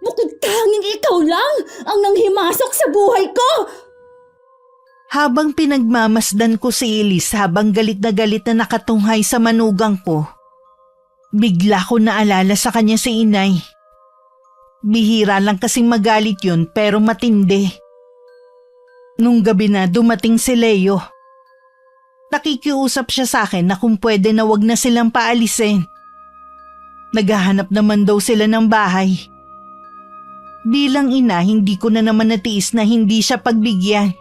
Bukod tanging ikaw lang ang nanghimasok sa buhay ko. Habang pinagmamasdan ko si Elise habang galit na nakatunghay sa manugang ko, bigla ko naalala sa kanya si inay. Bihira lang kasing magalit yun pero matindi. Nung gabi na dumating si Leo. Nakikiusap siya sa akin na kung pwede na wag na silang paalisin. Naghahanap naman daw sila ng bahay. Bilang ina, hindi ko na naman natiis na hindi siya pagbigyan.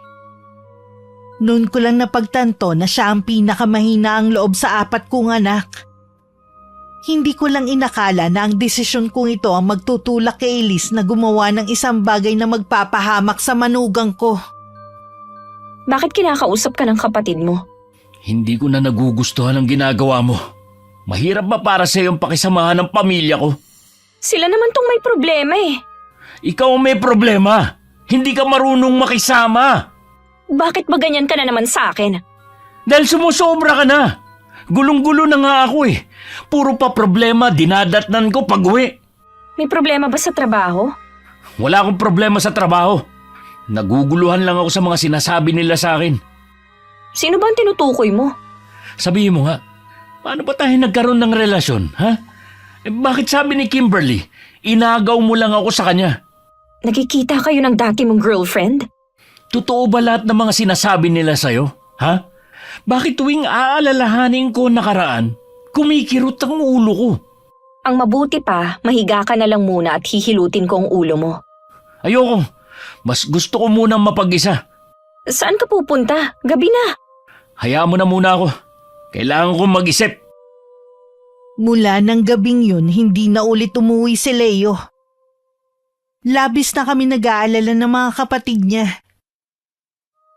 Noon ko lang napagtanto na siya ang pinakamahina ang loob sa 4 kong anak. Hindi ko lang inakala na ang desisyon kong ito ang magtutulak kay Elise na gumawa ng isang bagay na magpapahamak sa manugang ko. Bakit kinakausap ka ng kapatid mo? Hindi ko na nagugustuhan ang ginagawa mo. Mahirap ba para sa iyong pakisamahan ng pamilya ko? Sila naman tong may problema eh. Ikaw ang may problema. Hindi ka marunong makisama. Bakit ba ganyan ka na naman sa akin? Dahil sumusobra ka na. Gulong-gulo na nga ako eh. Puro pa problema dinadatnan ko pag-uwi. May problema ba sa trabaho? Wala akong problema sa trabaho. Naguguluhan lang ako sa mga sinasabi nila sa akin. Sino ba ang tinutukoy mo? Sabihin mo nga, paano ba tayo nagkaroon ng relasyon, ha? Bakit sabi ni Kimberly, inagaw mo lang ako sa kanya? Nakikita kayo ng dati mong girlfriend? Totoo ba lahat ng mga sinasabi nila sa'yo, ha? Bakit tuwing aalalahanin ko nakaraan, kumikirot ang ulo ko? Ang mabuti pa, mahiga ka na lang muna at hihilutin ko ang ulo mo. Ayoko. Mas gusto ko munang mapag-isa. Saan ka pupunta? Gabi na. Hayaan mo na muna ako. Kailangan kong mag-isip. Mula ng gabing yun, hindi na ulit umuwi si Leo. Labis na kami nag-aalala ng mga kapatid niya.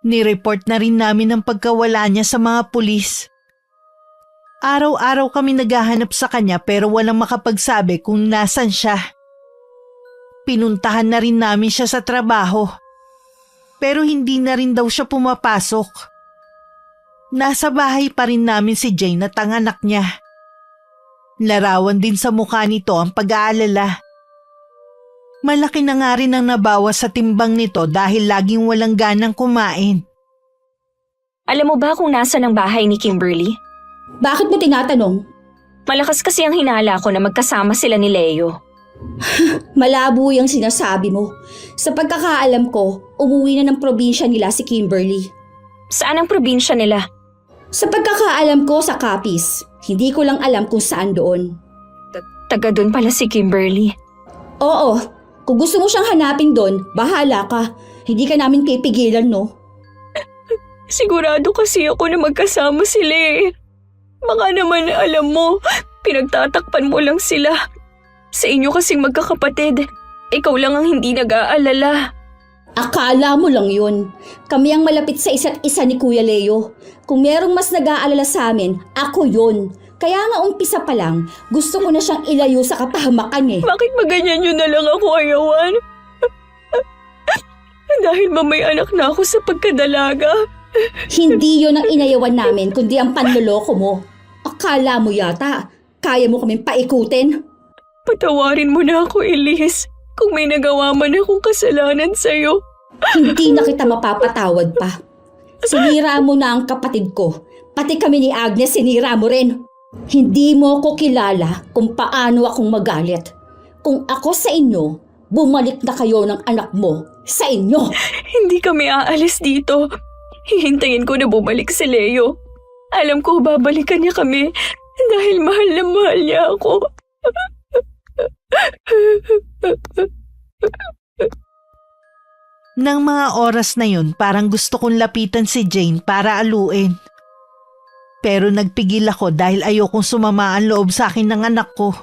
Nireport na rin namin ang pagkawala niya sa mga pulis. Araw-araw kami naghahanap sa kanya pero walang makapagsabi kung nasan siya. Pinuntahan na rin namin siya sa trabaho. Pero hindi na rin daw siya pumapasok. Nasa bahay pa rin namin si Jane at ang anak niya. Larawan din sa mukha nito ang pag-aalala. Malaki na nga rin ang nabawas sa timbang nito dahil laging walang ganang kumain. Alam mo ba kung nasan ang bahay ni Kimberly? Bakit mo tinatanong? Malakas kasi ang hinala ko na magkasama sila ni Leo. Malabo yung sinasabi mo. Sa pagkakaalam ko, umuwi na ng probinsya nila si Kimberly. Saan ang probinsya nila? Sa pagkakaalam ko sa Capiz. Hindi ko lang alam kung saan doon. Taga doon pala si Kimberly. Oo, kung gusto mo siyang hanapin doon, bahala ka. Hindi ka namin pipigilan, no? Sigurado kasi ako na magkasama sila eh. Baka naman alam mo, pinagtatakpan mo lang sila. Sa inyo kasing magkakapatid, ikaw lang ang hindi nag-aalala. Akala mo lang yun. Kami ang malapit sa isa't isa ni Kuya Leo. Kung merong mas nag-aalala sa amin, ako yun. Kaya nga umpisa pa lang, gusto ko na siyang ilayo sa kapahamakan eh. Bakit ba ganyan nyo na lang ako, Ayawan? Dahil ba may anak na ako sa pagkadalaga? Hindi yun ang inayawan namin, kundi ang panloloko mo. Akala mo yata, kaya mo kaming paikutin? Patawarin mo na ako, Elise. kung may nagawa man akong kasalanan sa'yo. Hindi na kita mapapatawad pa. Sinira mo na ang kapatid ko. Pati kami ni Agnes sinira mo rin. Hindi mo ko kilala kung paano akong magalit. Kung ako sa inyo, bumalik na kayo ng anak mo sa inyo. Hindi kami aalis dito. Hihintayin ko na bumalik si Leo. Alam ko babalikan niya kami dahil mahal na mahal niya ako. Nang mga oras na yun, parang gusto kong lapitan si Jane para aluin. Pero nagpigil ako dahil ayokong sumama ang loob sa akin ng anak ko.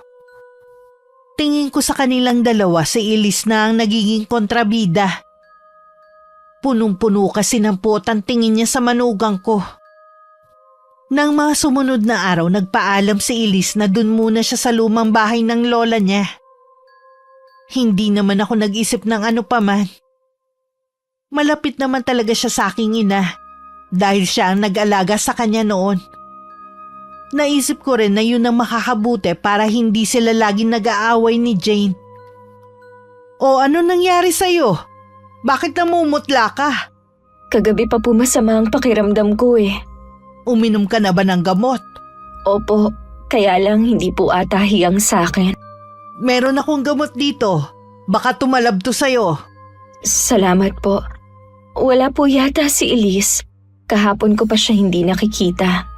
Tingin ko sa kanilang dalawa, si Elise na ang nagiging kontrabida. Punong-puno kasi ng ang tingin niya sa manugang ko. Nang mga sumunod na araw, nagpaalam si Elise na dun muna siya sa lumang bahay ng lola niya. Hindi naman ako nag-isip ng ano pa man. Malapit naman talaga siya sa aking ina dahil siya ang nag-alaga sa kanya noon. Naisip ko rin na yun ang makakabuti para hindi sila laging nag-aaway ni Jane. O ano nangyari sa'yo? Bakit namumutla ka? Kagabi pa po masama ang pakiramdam ko eh. Uminom ka na ba ng gamot? Opo, kaya lang hindi po ata hiyang sa akin. Meron akong gamot dito. Baka tumalab to sa'yo. Salamat po. Wala po yata si Elise. Kahapon ko pa siya hindi nakikita.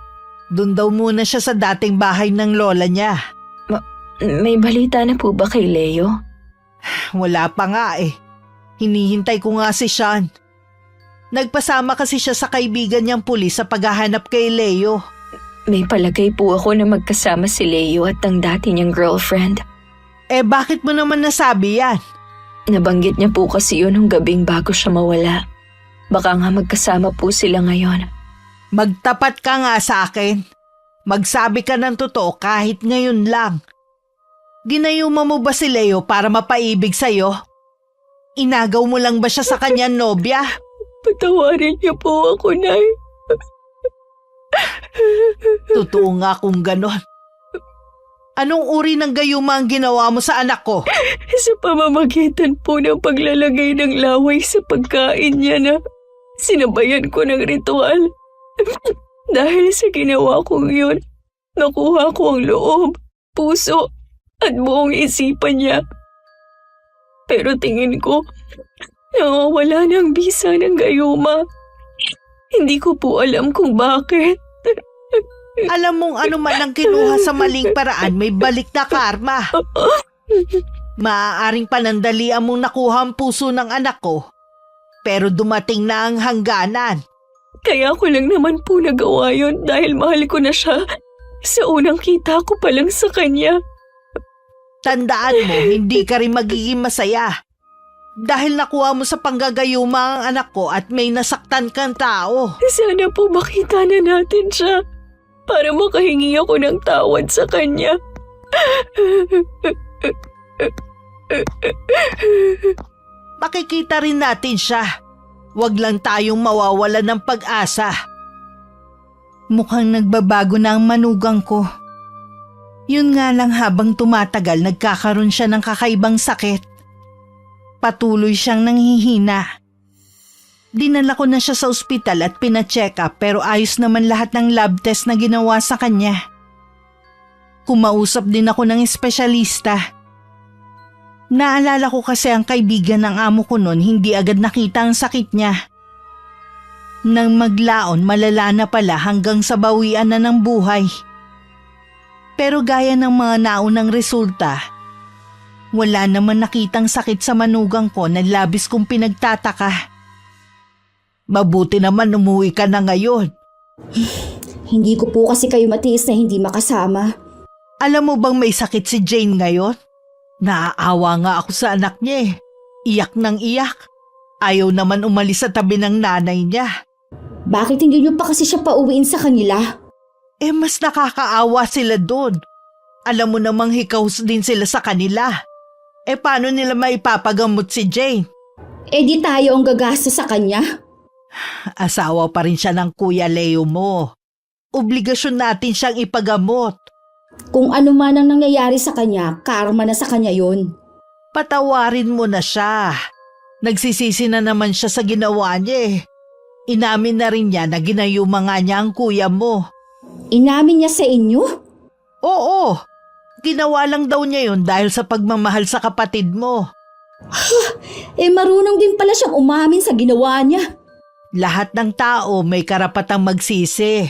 Doon daw muna siya sa dating bahay ng lola niya. May balita na po ba kay Leo? Wala pa nga eh. Hinihintay ko nga si Sean. Nagpasama kasi siya sa kaibigan niyang pulis sa paghahanap kay Leo. May palagay po ako na magkasama si Leo at ang dati niyang girlfriend. Eh bakit mo naman nasabi yan? Nabanggit niya po kasi yun nung gabing bago siya mawala. Baka nga magkasama po sila ngayon. Magtapat ka nga sa akin. Magsabi ka ng totoo kahit ngayon lang. Ginayuma mo ba si Leo para mapaibig sa'yo? Inagaw mo lang ba siya sa kanyang nobya? Patawarin niyo po ako, Nay. Totoo nga kung ganon. Anong uri ng gayuma ang ginawa mo sa anak ko? Sa pamamagitan po ng paglalagay ng laway sa pagkain niya na sinabayan ko ng ritual. Dahil sa ginawa kong yun, nakuha ko ang loob, puso, at buong isipan niya. Pero tingin ko, nawawala ng bisa ng gayuma. Hindi ko po alam kung bakit. Alam mong ano man ang kinuha sa maling paraan, may balik na karma. Maaaring panandalian mong nakuha ang puso ng anak ko, pero dumating na ang hangganan. Kaya ko lang naman po nagawa yun dahil mahal ko na siya. Sa unang kita ko pa lang sa kanya. Tandaan mo, hindi ka rin magiging masaya. Dahil nakuha mo sa panggagayuma ang anak ko at may nasaktan kang tao. Sana po makita na natin siya para makahingi ako ng tawad sa kanya. Makikita rin natin siya. Huwag lang tayong mawawala ng pag-asa. Mukhang nagbabago na ang manugang ko. Yun nga lang habang tumatagal nagkakaroon siya ng kakaibang sakit. Patuloy siyang nanghihina. Dinala ko na siya sa ospital at pina-check up pero ayos naman lahat ng lab test na ginawa sa kanya. Kumausap din ako ng espesyalista. Naalala ko kasi ang kaibigan ng amo ko noon hindi agad nakita ang sakit niya. Nang maglaon malala na pala hanggang sa bawian na ng buhay. Pero gaya ng mga naunang resulta, wala naman nakitang sakit sa manugang ko na labis kong pinagtataka. Mabuti naman umuwi ka na ngayon. Hindi ko po kasi kayo matiis na hindi makasama. Alam mo bang may sakit si Jane ngayon? Naaawa nga ako sa anak niya eh. Iyak ng iyak. Ayaw naman umalis sa tabi ng nanay niya. Bakit hindi niyo pa kasi siya pauwiin sa kanila? Eh mas nakakaawa sila doon. Alam mo namang hikaws din sila sa kanila. Eh paano nila maipapagamot si Jane? Eh di tayo ang gagasta sa kanya. Asawa pa rin siya ng Kuya Leo mo. Obligasyon natin siyang ipagamot. Kung ano man ang nangyayari sa kanya, karma na sa kanya yun. Patawarin mo na siya. Nagsisisi na naman siya sa ginawa niya eh. Inamin na rin niya na ginayuma nga niya ang kuya mo. Inamin niya sa inyo? Oo, ginawa lang daw niya yun dahil sa pagmamahal sa kapatid mo. Marunong din pala siyang umamin sa ginawa niya. Lahat ng tao may karapatang magsisi.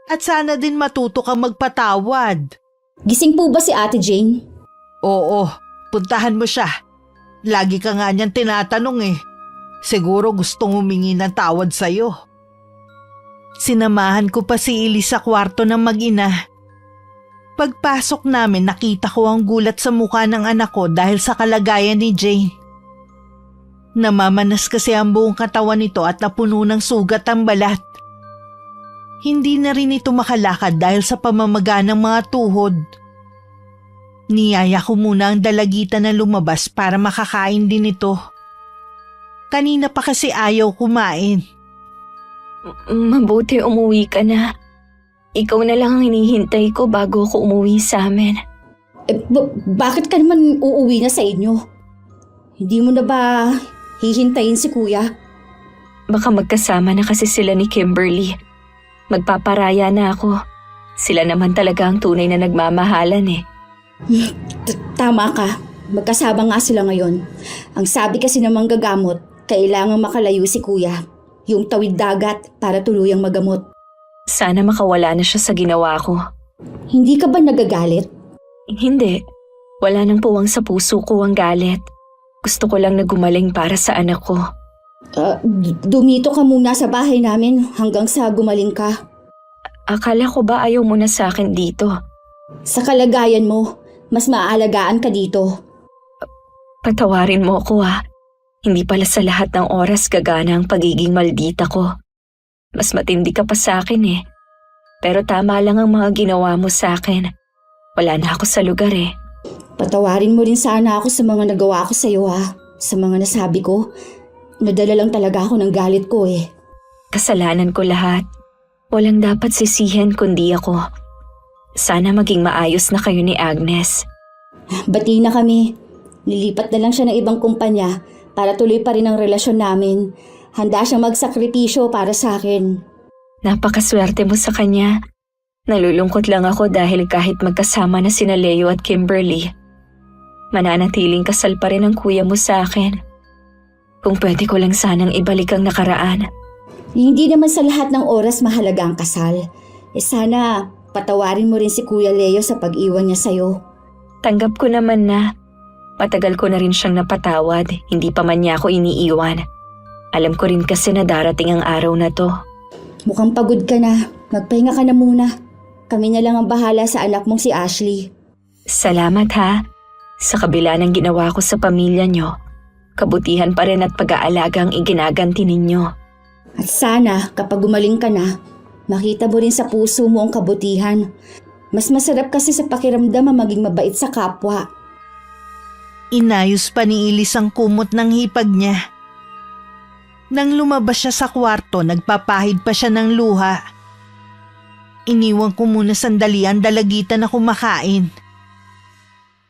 At sana din matuto kang magpatawad. Gising po ba si Ate Jane? Oo, puntahan mo siya. Lagi ka nga niyan tinatanong eh. Siguro gustong humingi ng tawad sa'yo. Sinamahan ko pa si Ellie sa kwarto ng mag-ina. Pagpasok namin nakita ko ang gulat sa mukha ng anak ko dahil sa kalagayan ni Jane. Namamanas kasi ang buong katawan nito at napuno ng sugat ang balat. Hindi na rin ito makalakad dahil sa pamamaga ng mga tuhod. Niyaya ko muna ang dalagitan na lumabas para makakain din ito. Kanina pa kasi ayaw kumain. Mabuti umuwi ka na. Ikaw na lang ang hinihintay ko bago ako umuwi sa amin. Bakit ka naman uuwi na sa inyo? Hindi mo na ba hihintayin si kuya? Baka magkasama na kasi sila ni Kimberly. Magpaparaya na ako. Sila naman talaga ang tunay na nagmamahalan eh. Tama ka. Magkasama nga sila ngayon. Ang sabi kasi ng manggagamot, kailangang makalayo si kuya. Yung tawid dagat para tuluyang magamot. Sana makawala na siya sa ginawa ko. Hindi ka ba nagagalit? Hindi. Wala nang puwang sa puso ko ang galit. Gusto ko lang na gumaling para sa anak ko. Dumito ka muna sa bahay namin hanggang sa gumaling ka. Akala ko ba ayaw mo na sa akin dito? Sa kalagayan mo, mas maaalagaan ka dito. Patawarin mo ako ha. Hindi pala sa lahat ng oras gagana ang pagiging maldita ko. Mas matindi ka pa sa akin eh. Pero tama lang ang mga ginawa mo sa akin. Wala na ako sa lugar eh. Patawarin mo rin sana ako sa mga nagawa ko sa iyo ha. Sa mga nasabi ko. Nadala lang talaga ako ng galit ko eh. Kasalanan ko lahat. Walang dapat sisihin kundi ako. Sana maging maayos na kayo ni Agnes. Bati na kami. Lilipat na lang siya ng ibang kumpanya para tuloy pa rin ang relasyon namin. Handa siyang magsakripisyo para sa akin. Napakaswerte mo sa kanya. Nalulungkot lang ako dahil kahit magkasama na sina Leo at Kimberly, mananatiling kasal pa rin ang kuya mo sa akin. Kung pwede ko lang sanang ibalik ang nakaraan. Hindi naman sa lahat ng oras mahalaga ang kasal. Sana patawarin mo rin si Kuya Leo sa pag-iwan niya sa'yo. Tanggap ko naman na. Matagal ko na rin siyang napatawad, hindi pa man niya ako iniiwan. Alam ko rin kasi na darating ang araw na to. Mukhang pagod ka na. Magpahinga ka na muna. Kami na lang ang bahala sa anak mong si Ashley. Salamat ha. Sa kabila ng ginawa ko sa pamilya niyo, kabutihan pa rin at pag-aalaga ang iginaganti ninyo. At sana kapag gumaling ka na, makita mo rin sa puso mo ang kabutihan. Mas masarap kasi sa pakiramdam ang maging mabait sa kapwa. Inayos pa ni Ilis ang kumot ng hipag niya. Nang lumabas siya sa kwarto, nagpapahid pa siya ng luha. Iniwan ko muna sandali ang dalagitan na kumakain.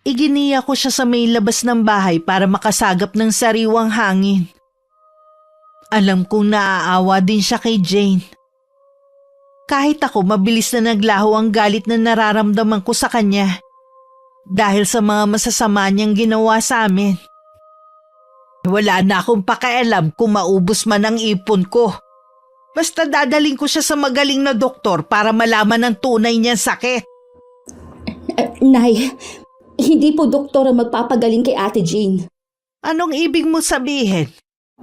Iginiya ko siya sa may labas ng bahay para makasagap ng sariwang hangin. Alam kong naaawa din siya kay Jane. Kahit ako, mabilis na naglaho ang galit na nararamdaman ko sa kanya dahil sa mga masasama niyang ginawa sa amin. Wala na akong pakialam kung maubos man ang ipon ko. Basta dadaling ko siya sa magaling na doktor para malaman ang tunay niyang sakit. Nay, hindi po doktor ang magpapagaling kay Ate Jane. Anong ibig mo sabihin?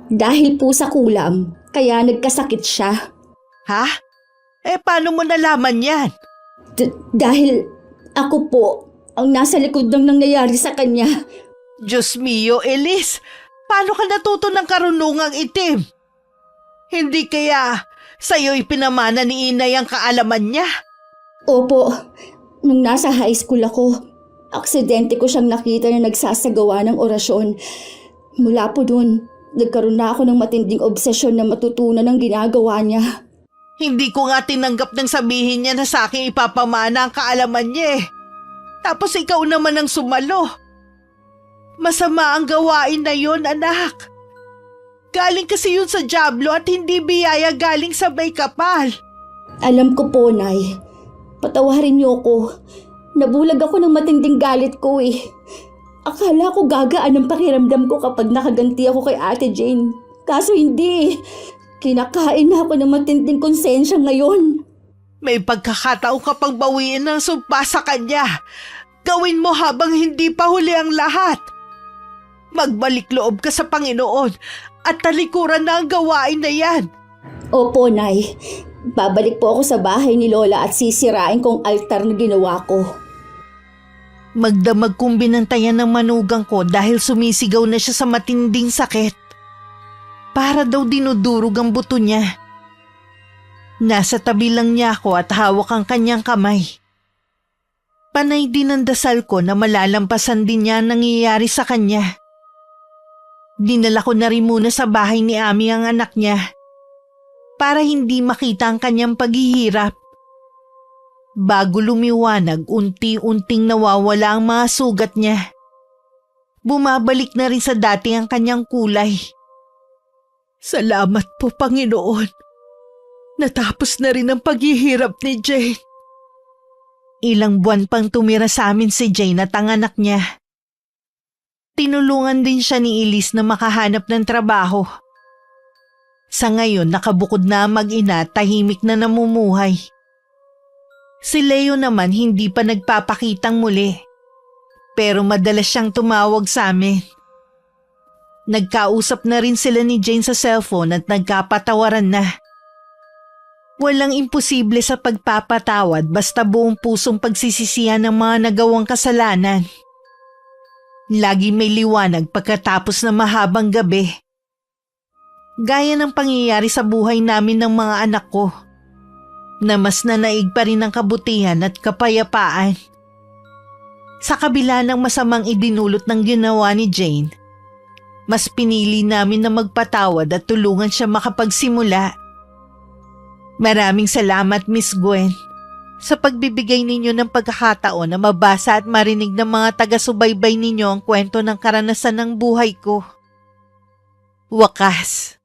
Dahil po sa kulam, kaya nagkasakit siya. Ha? Paano mo nalaman yan? Dahil ako po ang nasa likod ng nangyayari sa kanya. Diyos mio, Elise, paano ka natuto ng karunungang itim? Hindi kaya sa'yo ipinamana ni Inay ang kaalaman niya? Opo, nung nasa high school ako, aksidente ko siyang nakita na nagsasagawa ng orasyon. Mula po dun, nagkaroon na ako ng matinding obsesyon na matutunan ang ginagawa niya. Hindi ko nga tinanggap nang sabihin niya na sa akin ipapamana ang kaalaman niya eh. Tapos ikaw naman ang sumalo. Masama ang gawain na yon, anak. Galing kasi yun sa dyablo at hindi biyaya galing sa may kapal. Alam ko po, Nay. Patawarin niyo ko. Nabulag ako ng matinding galit ko eh. Akala ko gagaan ang pakiramdam ko kapag nakaganti ako kay Ate Jane. Kaso hindi. Kinakain na ako ng matinding konsensya ngayon. May pagkakataon ka pang bawiin ng sumpa sa kanya. Gawin mo habang hindi pa huli ang lahat. Magbalik loob ka sa Panginoon at talikuran na ang gawain na yan. Opo, Nay. Babalik po ako sa bahay ni Lola at sisirain kong altar na ginawa ko. Magdamag kong binantayan ng manugang ko dahil sumisigaw na siya sa matinding sakit. Para daw dinudurog ang buto niya. Nasa tabi lang niya ako at hawak ang kanyang kamay. Panay din ang dasal ko na malalampasan din niya ang nangyayari sa kanya. Dinala ko na rin muna sa bahay ni Ami ang anak niya para hindi makita ang kanyang paghihirap. Bago lumiwanag, unti-unting nawawala ang mga sugat niya. Bumabalik na rin sa dati ang kanyang kulay. Salamat po, Panginoon. Natapos na rin ang paghihirap ni Jane. Ilang buwan pang tumira sa amin si Jane at ang anak niya. Tinulungan din siya ni Elise na makahanap ng trabaho. Sa ngayon, nakabukod na ang mag-ina at tahimik na namumuhay. Si Leo naman hindi pa nagpapakitang muli. Pero madalas siyang tumawag sa amin. Nagkausap na rin sila ni Jane sa cellphone at nagkapatawaran na. Walang imposible sa pagpapatawad basta buong pusong pagsisisihan ng mga nagawang kasalanan. Lagi may liwanag pagkatapos ng mahabang gabi. Gaya ng pangyayari sa buhay namin ng mga anak ko, na mas nanaig pa rin ang kabutihan at kapayapaan. Sa kabila ng masamang idinulot ng ginawa ni Jane, mas pinili namin na magpatawad at tulungan siya makapagsimula. Maraming salamat, Miss Gwen, sa pagbibigay ninyo ng pagkakataon na mabasa at marinig ng mga taga-subaybay ninyo ang kwento ng karanasan ng buhay ko. Wakas,